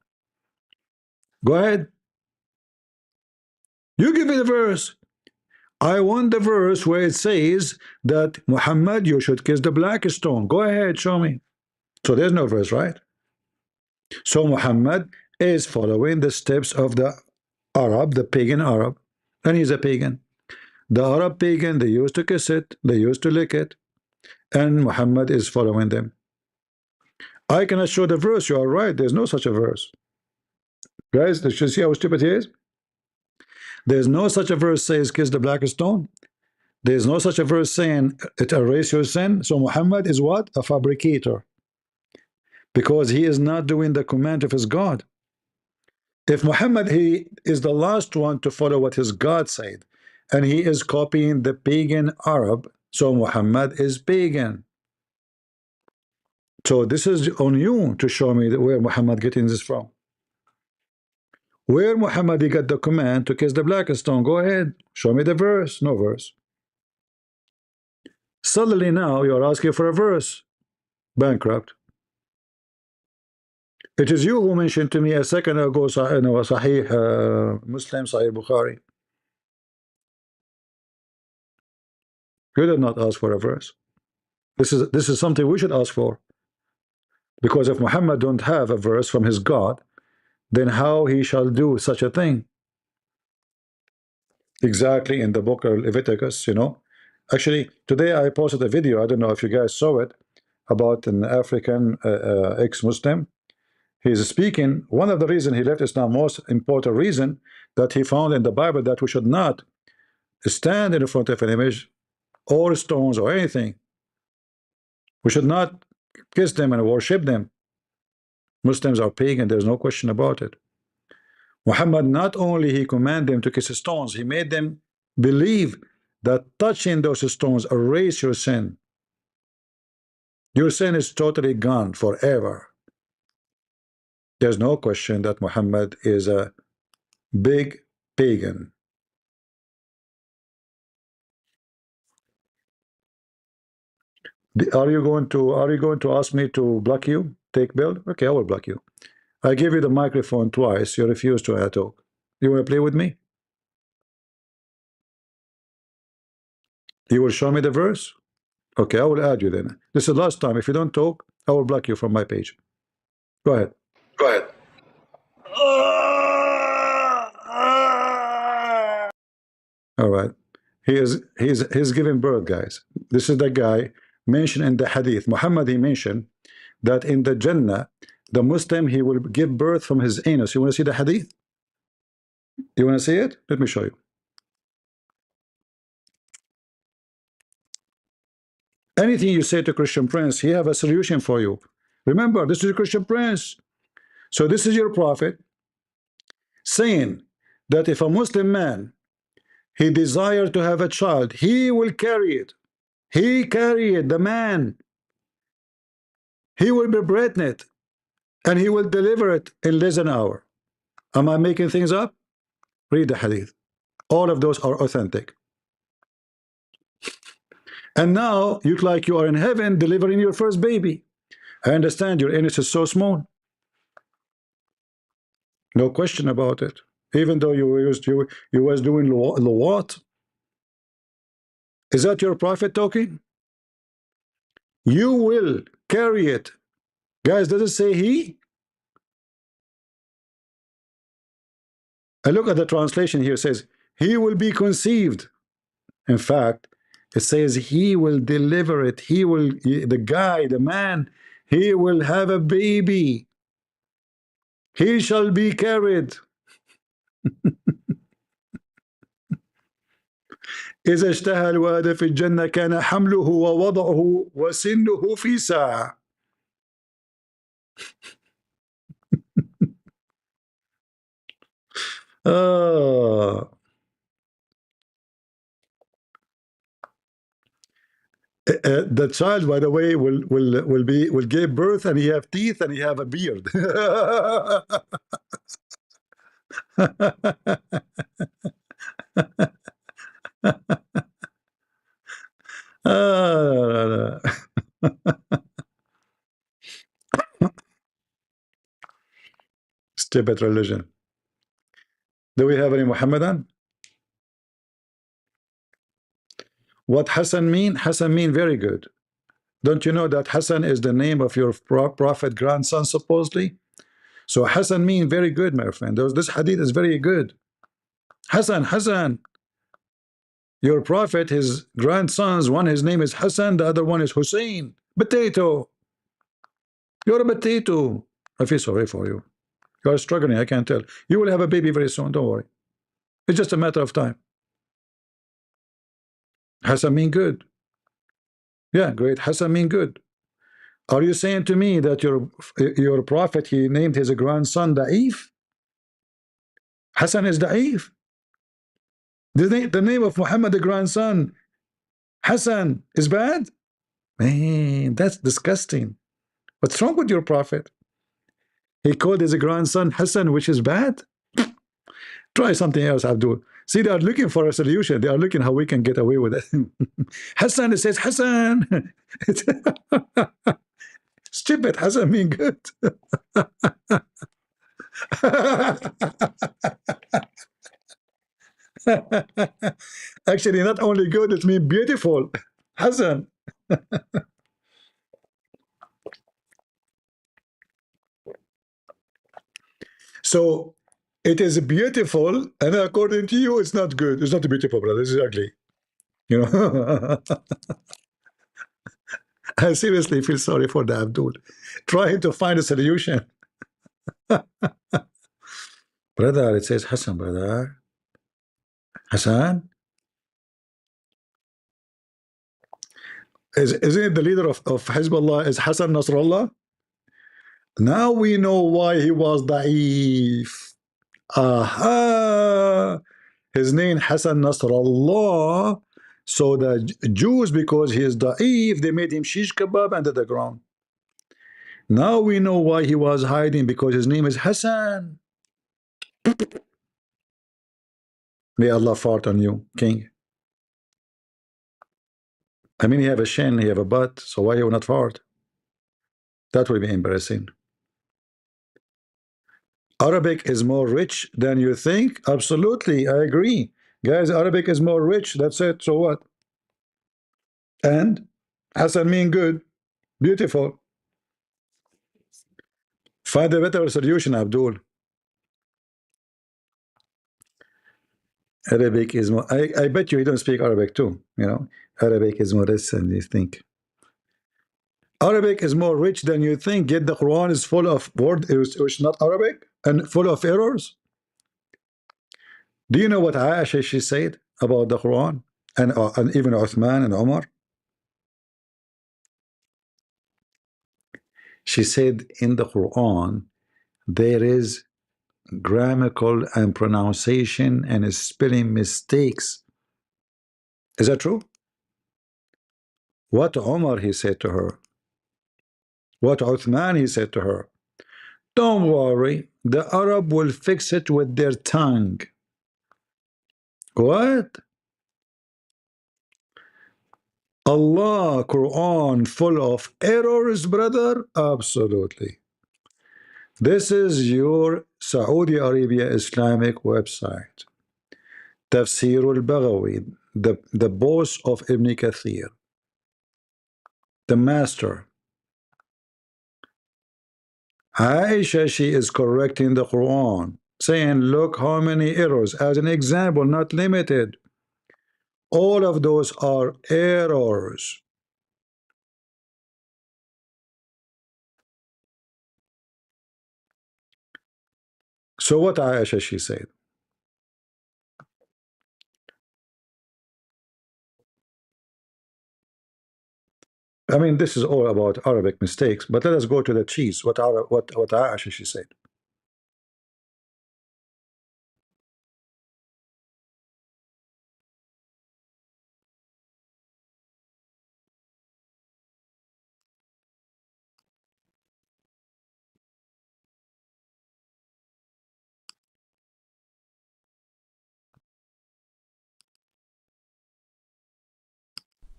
Go ahead. You give me the verse. I want the verse where it says that Muhammad, you should kiss the black stone. Go ahead, show me. So there's no verse, right? So Muhammad is following the steps of the Arab, the pagan Arab, and he's a pagan. The Arab pagan, they used to kiss it, they used to lick it, and Muhammad is following them. I cannot show the verse. You are right. There's no such a verse. Guys, did you see how stupid he is? There's no such a verse says kiss the black stone. There's no such a verse saying it erase your sin. So Muhammad is what? A fabricator. Because he is not doing the command of his God. If Muhammad, he is the last one to follow what his God said, and he is copying the pagan Arab, so Muhammad is pagan. So this is on you to show me where Muhammad getting this from. Where Muhammad he got the command to kiss the black stone? Go ahead, show me the verse. No verse. Suddenly now you're asking for a verse. Bankrupt. It is you who mentioned to me a second ago, Sahih Muslim, Sahih Bukhari. You did not ask for a verse. This is something we should ask for. Because if Muhammad don't have a verse from his God, then how he shall do such a thing? Exactly, in the book of Leviticus, you know. Actually, today I posted a video, I don't know if you guys saw it, about an African ex-Muslim. He's speaking, one of the reasons he left Islam, most important reason that he found in the Bible, that we should not stand in front of an image or stones or anything. We should not kiss them and worship them. Muslims are pagan, there's no question about it. Muhammad, not only he commanded them to kiss stones, he made them believe that touching those stones erase your sin. Your sin is totally gone forever. There's no question that Muhammad is a big pagan. Are you going to ask me to block you? Take build? Okay, I will block you. I gave you the microphone twice. You refuse to talk. You want to play with me? You will show me the verse? Okay, I will add you then. This is the last time. If you don't talk, I will block you from my page. Go ahead. Go ahead. All right. He's giving birth, guys. This is the guy mentioned in the hadith. Muhammad, he mentioned that in the Jannah, the Muslim, he will give birth from his anus. You want to see the hadith? You want to see it? Let me show you. Anything you say to Christian Prince, he have a solution for you. Remember, this is a Christian Prince. So this is your prophet saying that if a Muslim man, he desires to have a child, he will carry it. He carry it, the man. He will be pregnant and he will deliver it in less than an hour. Am I making things up? Read the hadith. All of those are authentic. And now you look like you are in heaven delivering your first baby. I understand your anus is so small. No question about it. Even though you was doing what? Is that your prophet talking? You will carry it. Guys, does it say he? I look at the translation here. It says, he will be conceived. In fact, it says he will deliver it. He will, the guy, the man, he will have a baby. He shall be carried. إذا اشتهى الواد في الجنة كان حمله ووضعه وسنه في ساعة. The child, by the way, will give birth, and he have teeth, and he have a beard. Stupid religion. Do we have any Muhammadan? What Hassan mean? Hassan mean very good. Don't you know that Hassan is the name of your prophet grandson, supposedly? So Hassan mean very good, my friend. This hadith is very good. Hassan, your prophet, his grandsons, one his name is Hassan, the other one is Hussein. Potato. You're a potato. I feel sorry for you. You are struggling, I can tell. You will have a baby very soon, don't worry. It's just a matter of time. Hassan mean good. Yeah, great. Hassan mean good. Are you saying to me that your prophet, he named his grandson Da'if? Hassan is Da'if? The name of Muhammad, the grandson, Hassan, is bad? Man, that's disgusting. What's wrong with your prophet? He called his grandson Hassan, which is bad? Try something else, Abdul. See, they are looking for a solution. They are looking how we can get away with it. Hassan, it says Hassan. Stupid. Hassan mean good. Actually, not only good, it means beautiful. Hassan. So it is beautiful, and according to you, it's not good. It's not beautiful, brother. This is ugly. You know. I seriously feel sorry for the Abdul, trying to find a solution. Brother, it says Hassan, brother. Hassan? Isn't it the leader of Hezbollah is Hassan Nasrallah? Now we know why he was da'if. Aha! His name Hassan Nasrallah. So the Jews, because he is da'if, they made him shish kebab under the ground. Now we know why he was hiding, because his name is Hassan. May Allah fart on you, king. I mean, he have a shin, he have a butt, so why he will not fart? That will be embarrassing. Arabic is more rich than you think. Absolutely, I agree. Guys, Arabic is more rich. That's it. So what? And Hassan mean good, beautiful. Find a better solution, Abdul. Arabic is more. I bet you don't speak Arabic too. You know, Arabic is more rich than you think. Arabic is more rich than you think. Yet the Quran is full of words which not Arabic and full of errors. Do you know what Aisha she said about the Quran and even Uthman and Umar? She said in the Quran there is grammatical and pronunciation and spelling mistakes. Is that true? What Umar he said to her? What Uthman he said to her? Don't worry, the Arab will fix it with their tongue. What? Allah, Quran full of errors, brother? Absolutely. This is your Saudi Arabia Islamic website. Tafsir al-Baghawi, the boss of Ibn Kathir, the master. Aisha, she is correcting the Quran, saying, look how many errors, as an example, not limited. All of those are errors. So what Aisha, she said? I mean, this is all about Arabic mistakes, but let us go to the cheese. What Aisha, she said?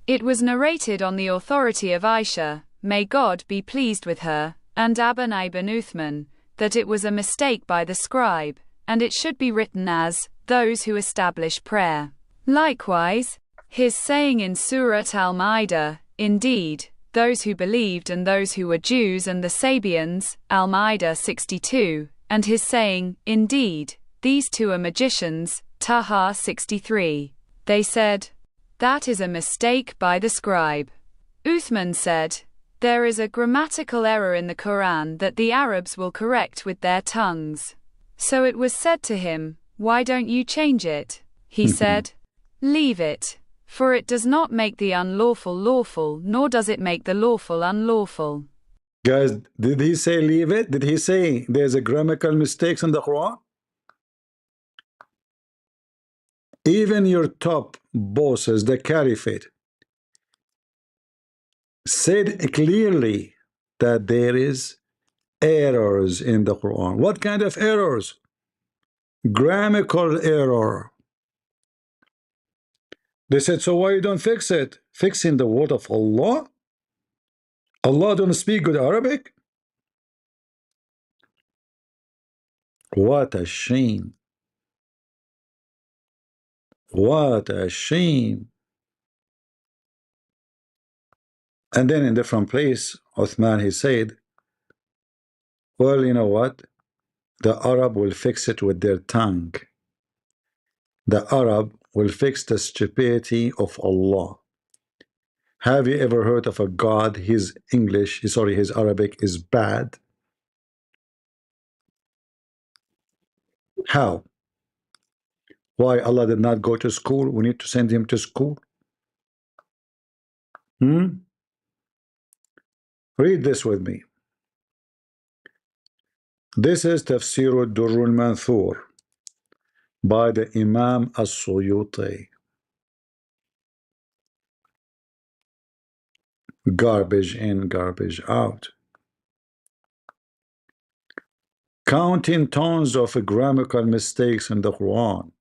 It was narrated on the authority of Aisha, may God be pleased with her, and Aban ibn Uthman, that it was a mistake by the scribe, and it should be written as, those who establish prayer. Likewise, his saying in Surat al-Ma'idah, indeed, those who believed and those who were Jews and the Sabians, al-Ma'idah 62, and his saying, indeed, these two are magicians, Taha 63. They said, that is a mistake by the scribe. Uthman said, there is a grammatical error in the Quran that the Arabs will correct with their tongues. So it was said to him, why don't you change it? He said, leave it, for it does not make the unlawful lawful, nor does it make the lawful unlawful. Guys, did he say leave it? Did he say there's a grammatical mistakes in the Quran? Even your top bosses, the caliphate, said clearly that there is errors in the Quran. What kind of errors? Grammatical error. They said, so why you don't fix it? Fixing the word of Allah? Allah don't speak good Arabic? What a shame. What a shame. And then in different place, Uthman, he said, well, you know what? The Arab will fix it with their tongue. The Arab will fix the stupidity of Allah. Have you ever heard of a God, his English, sorry, his Arabic is bad? How? Why Allah did not go to school? We need to send him to school. Read this with me. This is Tafsir al-Durr al-Manthur by the Imam as-Suyuti. Garbage in, garbage out. Counting tons of grammatical mistakes in the Quran.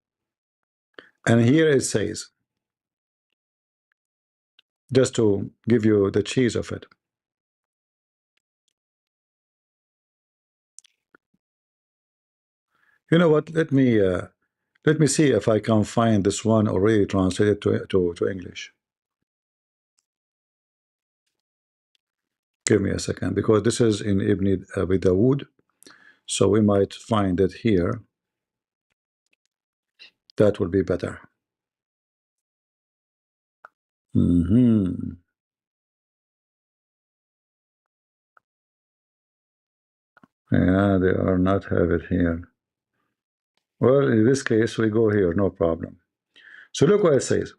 And here it says, just to give you the cheese of it. You know what? Let me see if I can find this one already translated to English. Give me a second, because this is in Ibn Abi Dawood, so we might find it here. That will be better. Yeah, they are not have it here. Well, in this case, we go here, no problem. So look what it says.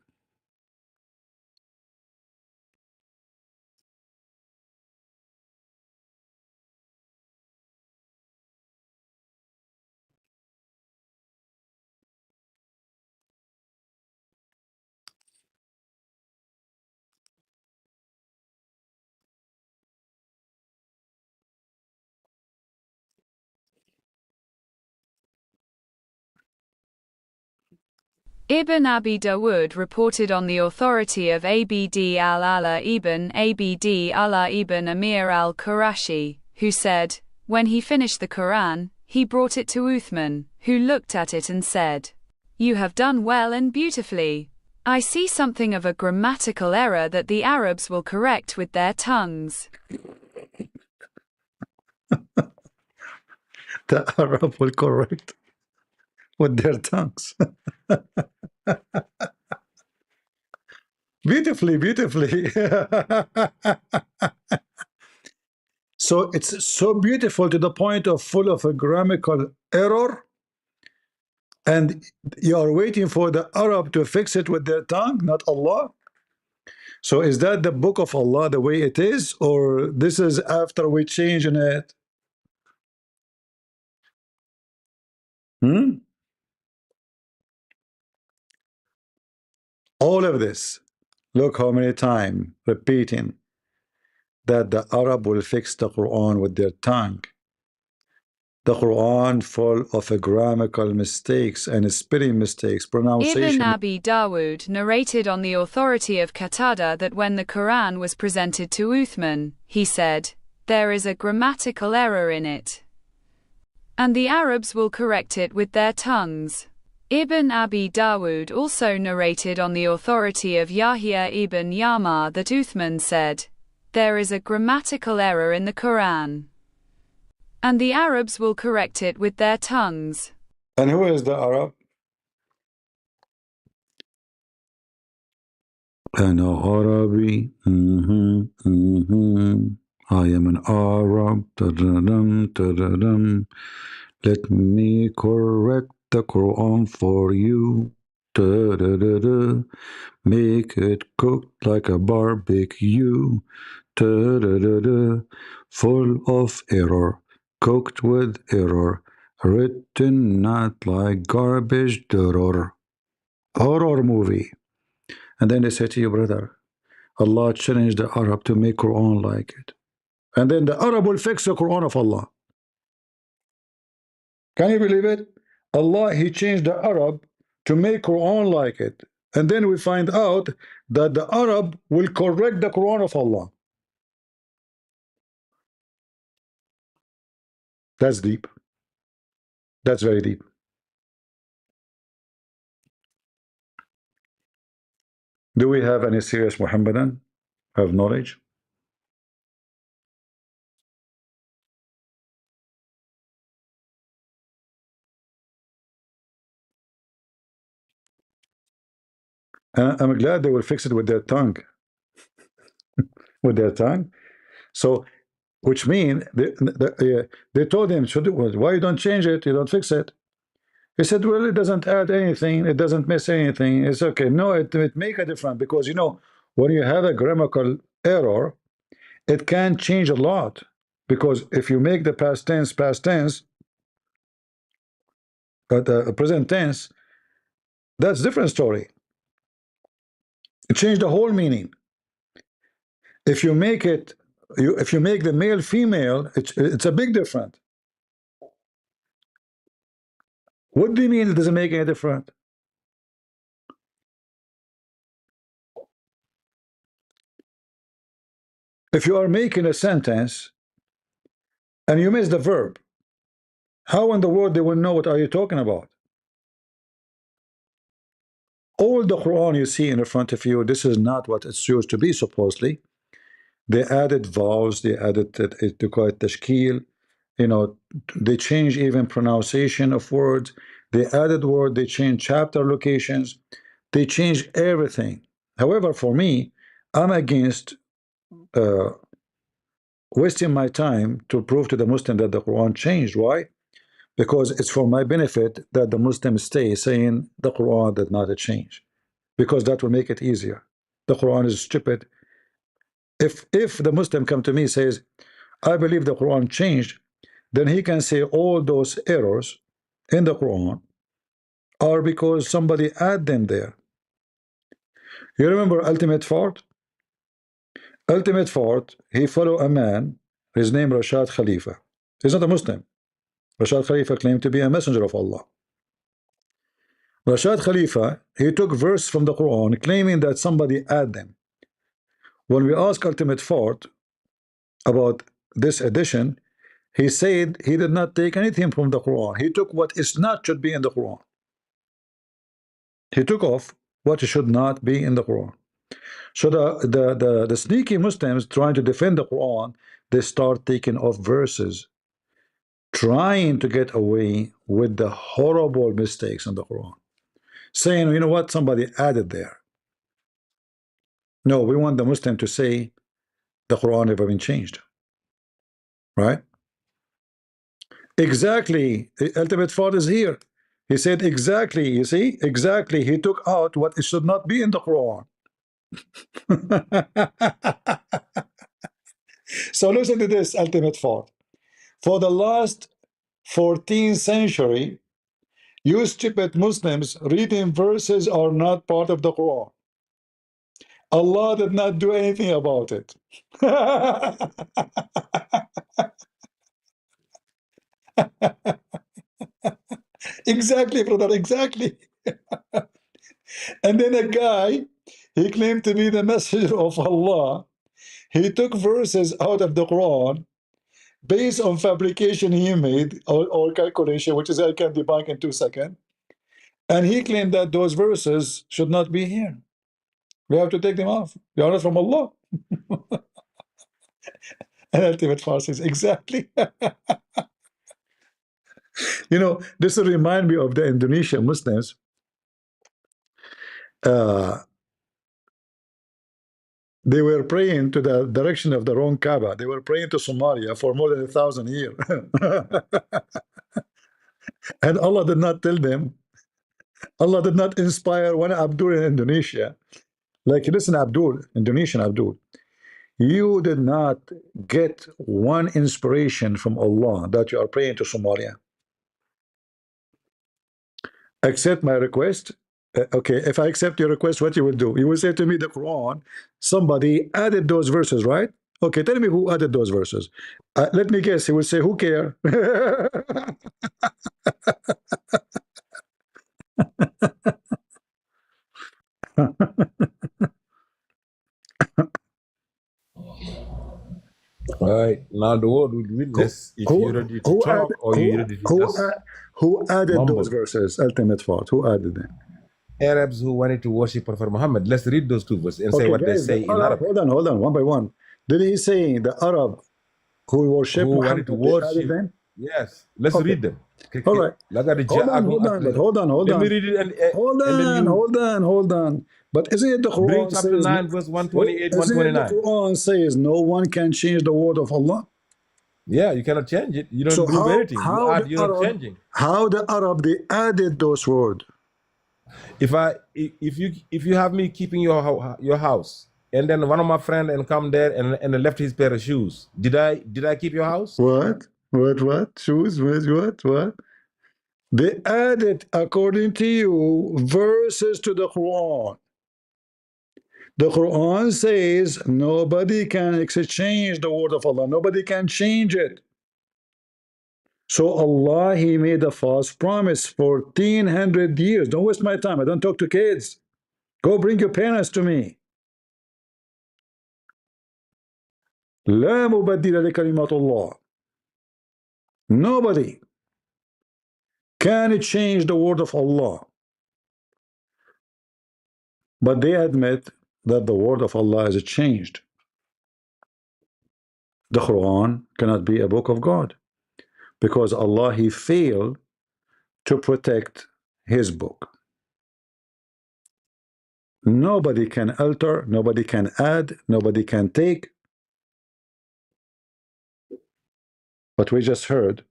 Ibn Abi Dawood reported on the authority of Abd al-Allah ibn Amir al-Qurashi, who said, when he finished the Quran, he brought it to Uthman, who looked at it and said, "You have done well and beautifully. I see something of a grammatical error that the Arabs will correct with their tongues." The Arab will correct with their tongues. Beautifully, beautifully. So it's so beautiful to the point of full of a grammatical error, and you are waiting for the Arab to fix it with their tongue, not Allah. So is that the book of Allah the way it is, or this is after we change in it? All of this, look how many times repeating that the Arab will fix the Quran with their tongue. The Quran full of grammatical mistakes and spelling mistakes, pronunciation. Ibn Abi Dawood narrated on the authority of Qatada that when the Quran was presented to Uthman, he said, "There is a grammatical error in it, and the Arabs will correct it with their tongues." Ibn Abi Dawood also narrated on the authority of Yahya ibn Yamar that Uthman said, "There is a grammatical error in the Quran, and the Arabs will correct it with their tongues." And who is the Arab? أنا عربي. I am an Arab. Let me correct the Quran for you. Make it cooked like a barbecue. Full of error, cooked with error, written not like garbage horror movie. And then they say to you, brother, Allah challenged the Arab to make Quran like it, and then the Arab will fix the Quran of Allah. Can you believe it? Allah, he changed the Arab to make Quran like it, and then we find out that the Arab will correct the Quran of Allah. That's deep. That's very deep. Do we have any serious Muhammadan have knowledge? I'm glad they will fix it with their tongue. With their tongue. So, which means they told him, why you don't change it? You don't fix it. He said, well, it doesn't add anything. It doesn't miss anything. It's okay. No, it make a difference, because, you know, when you have a grammatical error, it can change a lot. Because if you make the past tense, the present tense, that's a different story. It changed the whole meaning. If you make it, if you make the male female, it's a big difference. What do you mean it doesn't make any difference? If you are making a sentence and you miss the verb, how in the world they will know what are you talking about? All the Quran you see in front of you, this is not what it's used to be, supposedly. They added vowels, they added to call it tashkil, you know, they change even pronunciation of words, they added word, they change chapter locations, they change everything. However, for me, I'm against wasting my time to prove to the Muslim that the Quran changed. Why? Because it's for my benefit that the Muslims stay saying the Quran did not change, because that will make it easier. The Quran is stupid. If the Muslim come to me says, I believe the Quran changed, then he can say all those errors in the Quran are because somebody add them there. You remember Ultimate Fort? Ultimate Fort, he follow a man, his name Rashad Khalifa. He's not a Muslim. Rashad Khalifa claimed to be a messenger of Allah. Rashad Khalifa, he took verse from the Quran claiming that somebody added them. When we asked Ultimate Fort about this edition, he said he did not take anything from the Quran. He took what is not should be in the Quran. He took off what should not be in the Quran. So the sneaky Muslims trying to defend the Quran, they start taking off verses, trying to get away with the horrible mistakes in the Quran, saying, you know what, somebody added there. No, we want the Muslim to say the Quran never been changed, right? Exactly. The ultimate fault is here. He said exactly, you see, exactly. He took out what it should not be in the Quran. So listen to this ultimate fault. For the last 14th century, you stupid Muslims reading verses are not part of the Quran. Allah did not do anything about it. Exactly, brother, exactly. And then a guy, he claimed to be the messenger of Allah. He took verses out of the Quran based on fabrication he made or calculation, which is I can debunk in 2 seconds. And he claimed that those verses should not be here. We have to take them off. They are not from Allah. And ultimate fast says, exactly. You know, this will remind me of the Indonesian Muslims. They were praying to the direction of the wrong Kaaba. They were praying to Somalia for more than 1,000 years. And Allah did not tell them. Allah did not inspire one Abdul in Indonesia. Like, listen, Abdul, Indonesian Abdul, you did not get one inspiration from Allah that you are praying to Somalia. Accept my request. Okay, if I accept your request, what you will do? You will say to me, the Quran, somebody added those verses, right? Okay, tell me who added those verses. Let me guess. He will say, who care? All right, now the world will witness if you're ready to talk or you're ready to just who added mumble. those verses? Ultimate fault. Who added them? Arabs who wanted to worship Prophet Muhammad. Let's read those two verses and say what guys, they say in Arabic. Hold on, one by one. Did he say the Arab who worship Muhammad, wanted to worship? them? Yes, let's read them. All right. Hold on. Let me read it. Hold on. But isn't it the Quran? Bring chapter 9, verse 128, 129. The Quran says no one can change the word of Allah. Yeah, you cannot change it. You don't prove anything. You're not changing. How the Arab they added those words? If you have me keeping your house, and then one of my friends and come there and left his pair of shoes, did I keep your house? What? Shoes? What? They added, according to you, verses to the Quran. The Quran says nobody can exchange the word of Allah. Nobody can change it. So Allah, He made a false promise for 1400 years. Don't waste my time. I don't talk to kids. Go bring your parents to me. لا مبدل لكلمات الله. Nobody can change the word of Allah. But they admit that the word of Allah is changed. The Quran cannot be a book of God because Allah, He failed to protect His book. Nobody can alter, nobody can add, nobody can take. But we just heard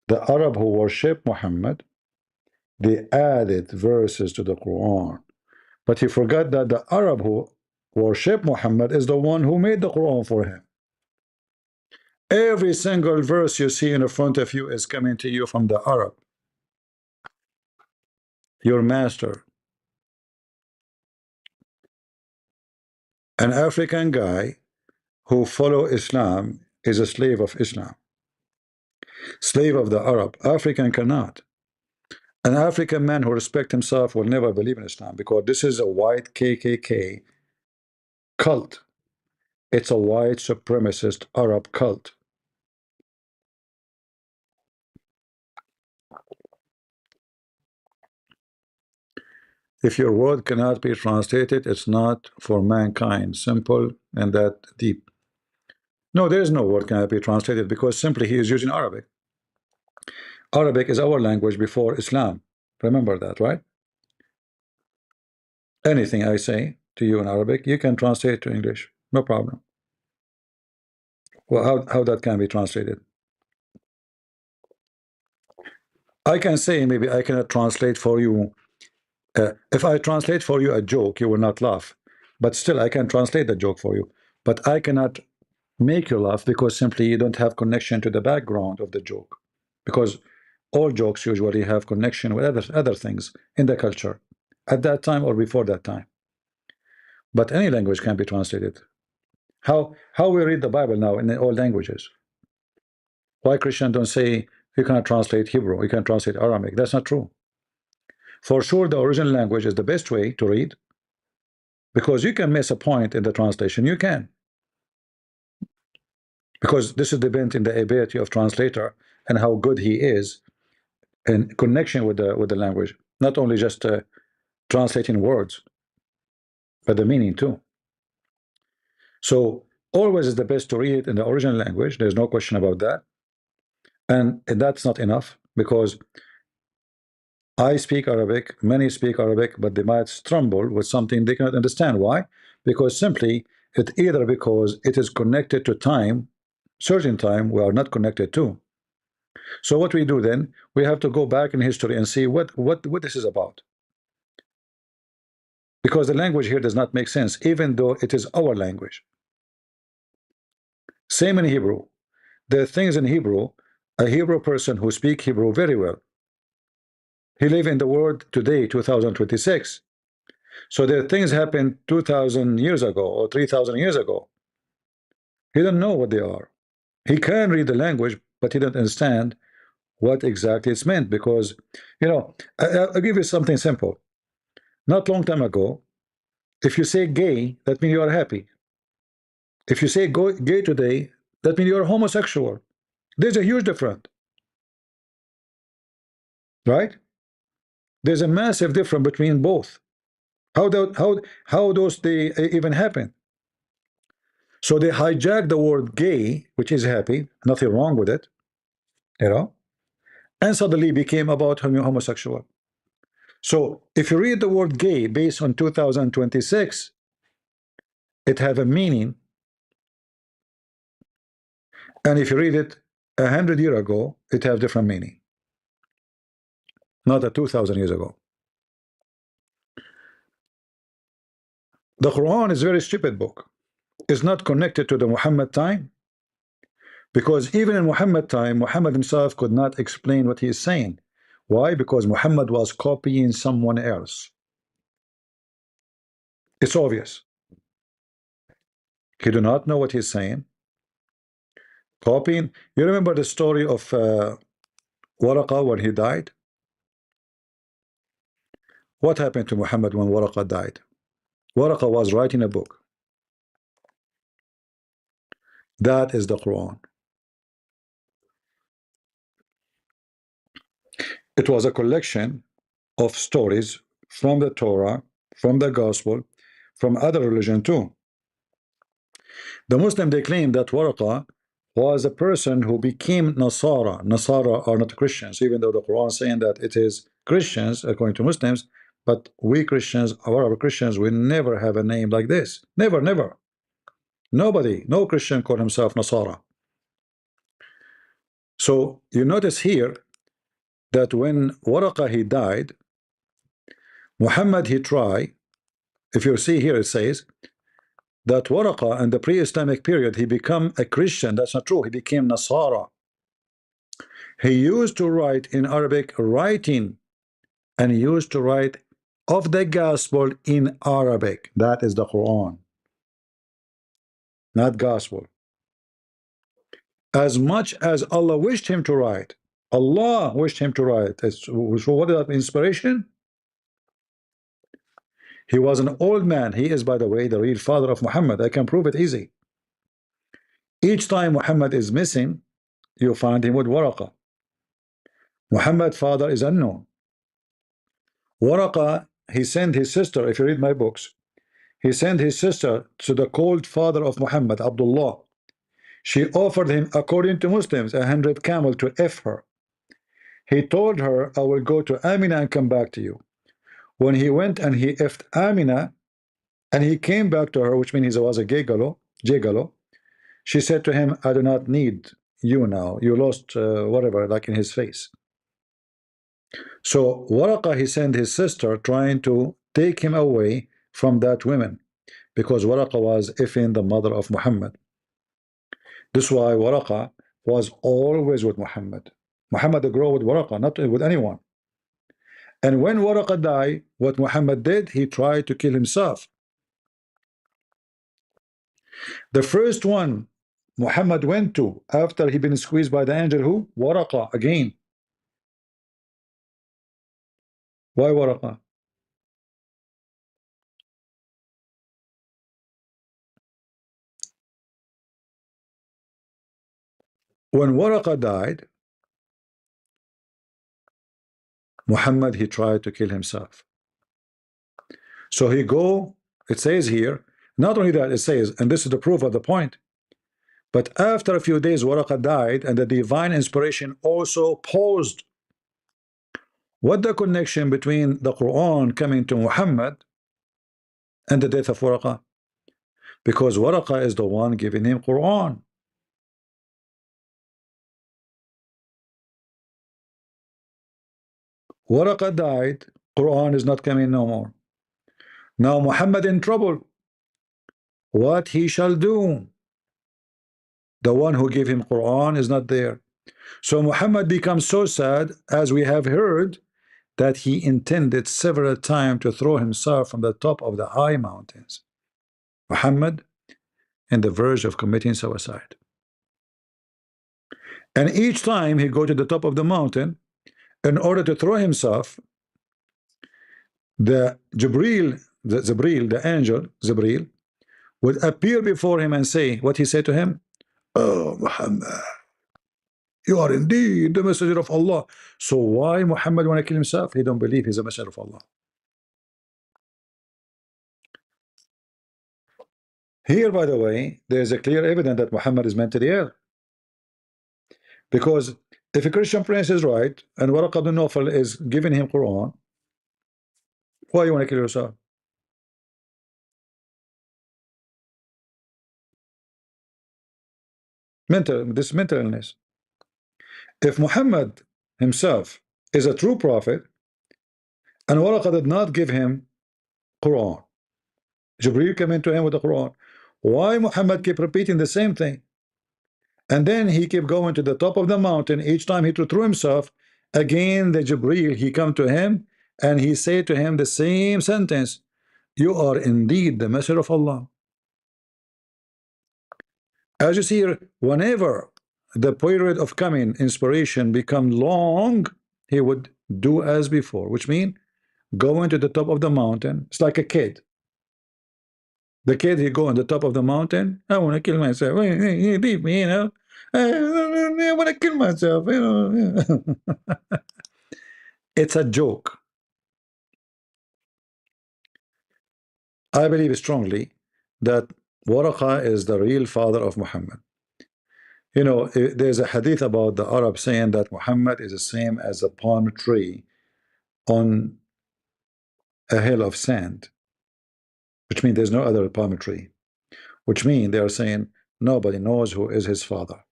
the Arab who worship Muhammad, they added verses to the Quran. But he forgot that the Arab who worship Muhammad is the one who made the Quran for him. Every single verse you see in front of you is coming to you from the Arab, your master. An African guy who follow Islam is a slave of Islam. Slave of the Arab. African cannot. An African man who respects himself will never believe in Islam, because this is a white KKK cult. It's a white supremacist Arab cult. If your word cannot be translated, it's not for mankind. Simple and that deep. No, there is no word cannot be translated, because simply he is using Arabic. Arabic is our language before Islam. Remember that, right? Anything I say to you in Arabic, you can translate to English. No problem. Well, how that can be translated? I can say, maybe I cannot translate for you. If I translate for you a joke, you will not laugh. But still, I can translate the joke for you. But I cannot make you laugh, because simply you don't have connection to the background of the joke. Because all jokes usually have connection with other things in the culture at that time or before that time. But any language can be translated. How we read the Bible now in all languages? Why Christians don't say you cannot translate Hebrew, you can translate Aramaic? That's not true. For sure, the original language is the best way to read, because you can miss a point in the translation. You can, because this is dependent in the ability of translator and how good he is in connection with the language, not only just translating words, but the meaning too. So always is the best to read it in the original language. There's no question about that. And that's not enough, because I speak Arabic, many speak Arabic, but they might stumble with something they cannot understand. Why? Because simply it either because it is connected to time, certain time we are not connected to. So what we do then, we have to go back in history and see what this is about. Because the language here does not make sense, even though it is our language. Same in Hebrew. There are things in Hebrew, a Hebrew person who speaks Hebrew very well, he lives in the world today, 2026. So there are things happened 2,000 years ago or 3,000 years ago. He don't know what they are. He can read the language, but he don't understand what exactly it's meant, because, you know, I'll give you something simple. Not long time ago, if you say gay, that means you are happy. If you say gay today, that means you are homosexual. There's a huge difference, right? There's a massive difference between both. How those they even happen? So they hijack the word gay, which is happy, nothing wrong with it, you know, and suddenly became about homosexual. So if you read the word gay based on 2026, it have a meaning, and if you read it 100 years ago, it have different meaning, not a 2,000 years ago. The Quran is a very stupid book. It's not connected to the Muhammad time, because even in Muhammad time, Muhammad himself could not explain what he is saying. Why? Because Muhammad was copying someone else. It's obvious. He do not know what he's saying. Copying. You remember the story of Waraqa when he died? What happened to Muhammad when Waraqa died? Waraqa was writing a book. That is the Quran. It was a collection of stories from the Torah, from the Gospel, from other religion too. The Muslim, they claim that Waraqa was a person who became Nasara. Nasara are not Christians, even though the Quran is saying that it is Christians according to Muslims. But we Christians, our Christians, we never have a name like this. Never, never. Nobody, no Christian called himself Nasara. So you notice here that when Waraqa he died, Muhammad he tried. If you see here, it says that Waraqa in the pre-Islamic period, he became a Christian. That's not true. He became Nasara. He used to write in Arabic writing, and he used to write of the gospel in Arabic. That is the Quran, not gospel. As much as Allah wished him to write Allah wished him to write. So what is that inspiration? He was an old man. He is, by the way, the real father of Muhammad. I can prove it easy. Each time Muhammad is missing, you find him with Waraqa. Muhammad's father is unknown. Waraqa, he sent his sister, if you read my books, he sent his sister to the cold father of Muhammad, Abdullah. She offered him, according to Muslims, 100 camels to F her. He told her, I will go to Amina and come back to you. When he went and he effed Amina, and he came back to her, which means he was a gigolo, she said to him, I do not need you now. You lost whatever, like in his face. So Waraqa, he sent his sister trying to take him away from that woman, because Waraqa was effing the mother of Muhammad. This is why Waraqa was always with Muhammad. Muhammad grew with Waraqa, not with anyone. And when Waraqa died, what Muhammad did, he tried to kill himself. The first one Muhammad went to after he been squeezed by the angel, who? Waraqa again. Why Waraqa? When Waraqa died, Muhammad, he tried to kill himself. So he go, it says here, not only that, it says, and this is the proof of the point, but after a few days Waraqa died and the divine inspiration also paused. What the connection between the Quran coming to Muhammad and the death of Waraqa? Because Waraqa is the one giving him Quran. Waraqa died, Quran is not coming no more. Now Muhammad in trouble. What he shall do? The one who gave him Quran is not there. So Muhammad becomes so sad, as we have heard, that he intended several times to throw himself from the top of the high mountains. Muhammad in the verge of committing suicide. And each time he go to the top of the mountain, in order to throw himself, the Jibril, the angel, Jibril, would appear before him and say, what he said to him? Oh, Muhammad, you are indeed the messenger of Allah. So why Muhammad want to kill himself? He don't believe he's a messenger of Allah. Here, by the way, there is a clear evidence that Muhammad is mentally ill. Because if a Christian prince is right and Waraq ibn Nawfal is giving him Quran, why you want to kill yourself? This mental illness. If Muhammad himself is a true prophet and Waraq did not give him Quran, Jibreel came into him with the Quran, why Muhammad keep repeating the same thing? And then he kept going to the top of the mountain. Each time he threw himself, again the Jibreel, he come to him and he said to him the same sentence, you are indeed the messenger of Allah. As you see here, whenever the period of coming inspiration become long, he would do as before, which means going to the top of the mountain. It's like a kid. The kid, he go on the top of the mountain. I want to kill myself. Leave me, you know. I want to kill myself. You know. It's a joke. I believe strongly that Waraqa is the real father of Muhammad. You know, there's a hadith about the Arab saying that Muhammad is the same as a palm tree on a hill of sand, which means there's no other palm tree, which means they are saying nobody knows who is his father.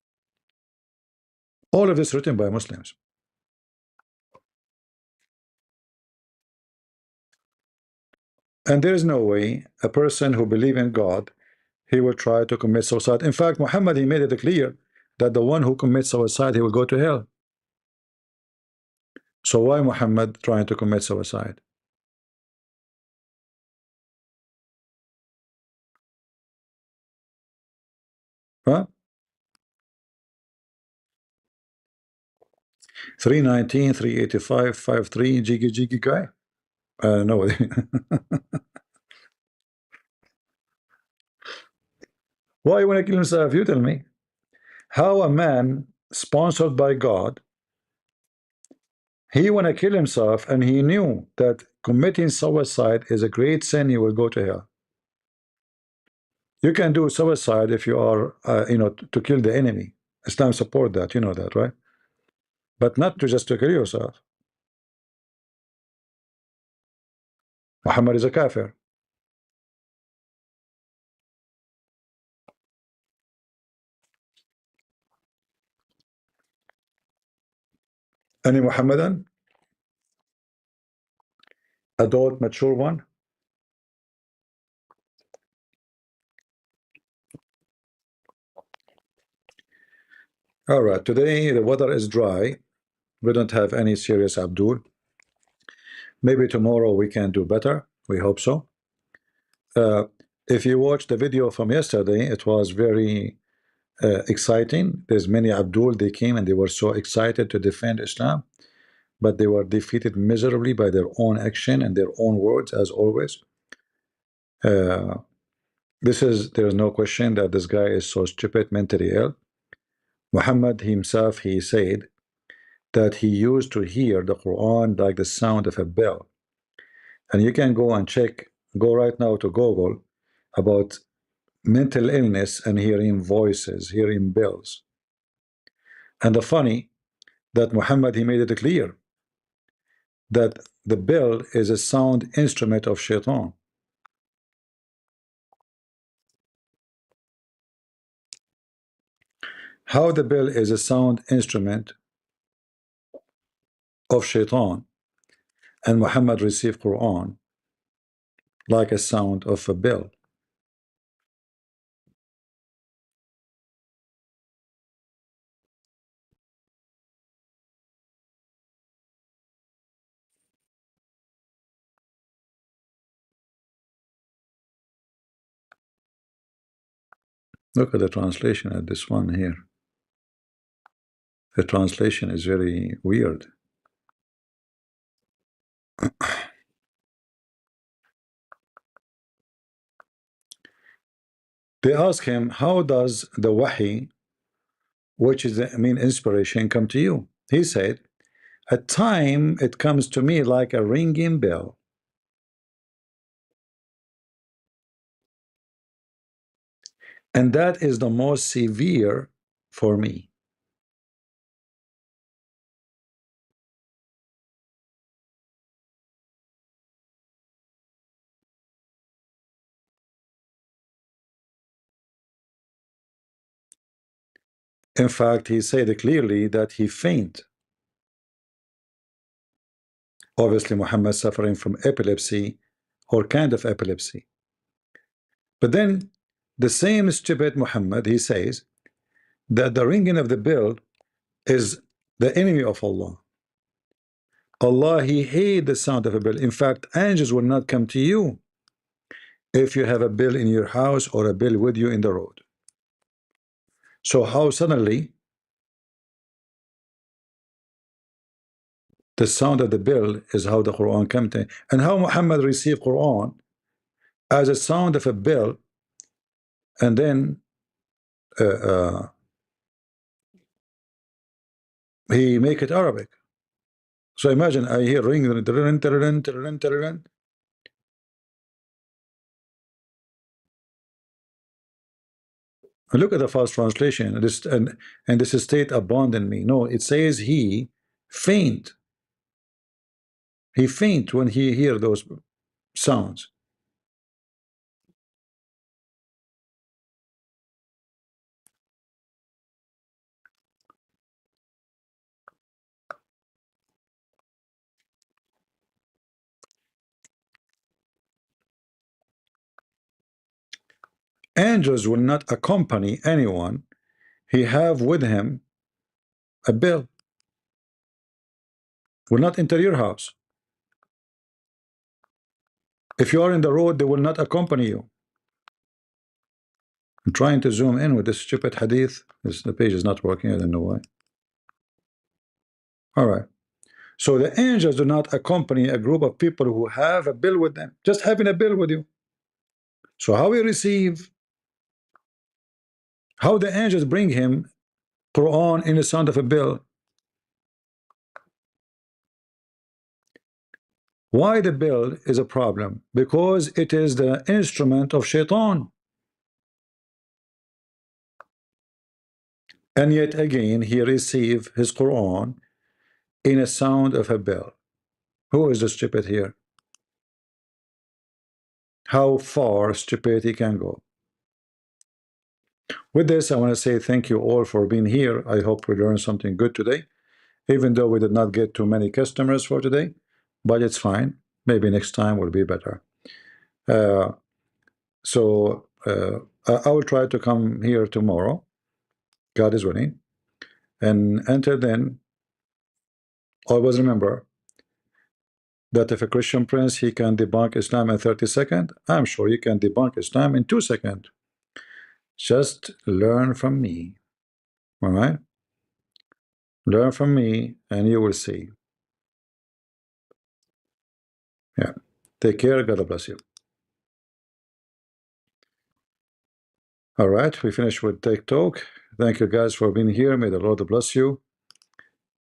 All of this written by Muslims. And there is no way a person who believes in God, he will try to commit suicide. In fact, Muhammad, he made it clear that the one who commits suicide, he will go to hell. So why Muhammad trying to commit suicide? Huh? 319, 385, 53, jiggy guy. No. Why you want to kill himself? You tell me. How a man sponsored by God, he want to kill himself, and he knew that committing suicide is a great sin. He will go to hell. You can do suicide if you are, to kill the enemy. Islam support that. You know that, right? But not to just to kill yourself. Muhammad is a kafir. Any Muhammadan? Adult, mature one? All right. Today the weather is dry. We don't have any serious Abdul. Maybe tomorrow we can do better. We hope so. If you watch the video from yesterday, it was very exciting. There's many Abdul, they came and they were so excited to defend Islam, but they were defeated miserably by their own action and their own words, as always. There's no question that this guy is so stupid, mentally ill. Muhammad himself, he said that he used to hear the Quran like the sound of a bell. And you can go and check, go right now to Google about mental illness and hearing voices, hearing bells. And the funny that Muhammad, he made it clear that the bell is a sound instrument of shaitan. How the bell is a sound instrument of shaitan, and Muhammad received Quran like a sound of a bell. Look at the translation at this one here. The translation is very weird. They ask him, how does the wahi, which is the inspiration, come to you? He said, at time it comes to me like a ringing bell. And that is the most severe for me. In fact, he said clearly that he faint. Obviously, Muhammad suffering from epilepsy or kind of epilepsy. But then the same stupid Muhammad, he says that the ringing of the bell is the enemy of Allah. Allah, he hates the sound of a bell. In fact, angels will not come to you if you have a bell in your house or a bell with you in the road. So how suddenly the sound of the bell is how the Quran came to, and how Muhammad received Quran as a sound of a bell, and then he make it Arabic. So imagine I hear ring, look at the fast translation. And this state abandoned me. No, it says he faint. He faint when he hear those sounds. Angels will not accompany anyone. He have with him a bell. Will not enter your house. If you are in the road, they will not accompany you. I'm trying to zoom in with this stupid hadith. The page is not working. I don't know why. All right. So the angels do not accompany a group of people who have a bill with them, just having a bill with you. So how we receive, how the angels bring him Quran in the sound of a bill? Why the bill is a problem? Because it is the instrument of shaitan. And yet again, he received his Quran in a sound of a bell. Who is the stupid here? How far stupidity can go. With this, I want to say thank you all for being here. I hope we learned something good today, even though we did not get too many customers for today, but it's fine. Maybe next time will be better. I will try to come here tomorrow, God is willing. And until then, always remember that if a Christian prince, he can debunk Islam in 30 seconds, I'm sure he can debunk Islam in 2 seconds. Just learn from me. All right? Learn from me and you will see. Yeah. Take care. God bless you. All right. We finished with Take Talk. Thank you guys for being here. May the Lord bless you.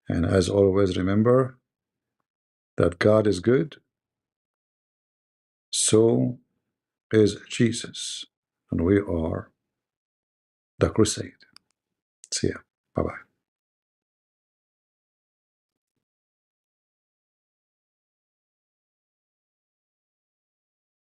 And as always, remember that God is good. So is Jesus. And we are the crusade. See ya. Bye-bye.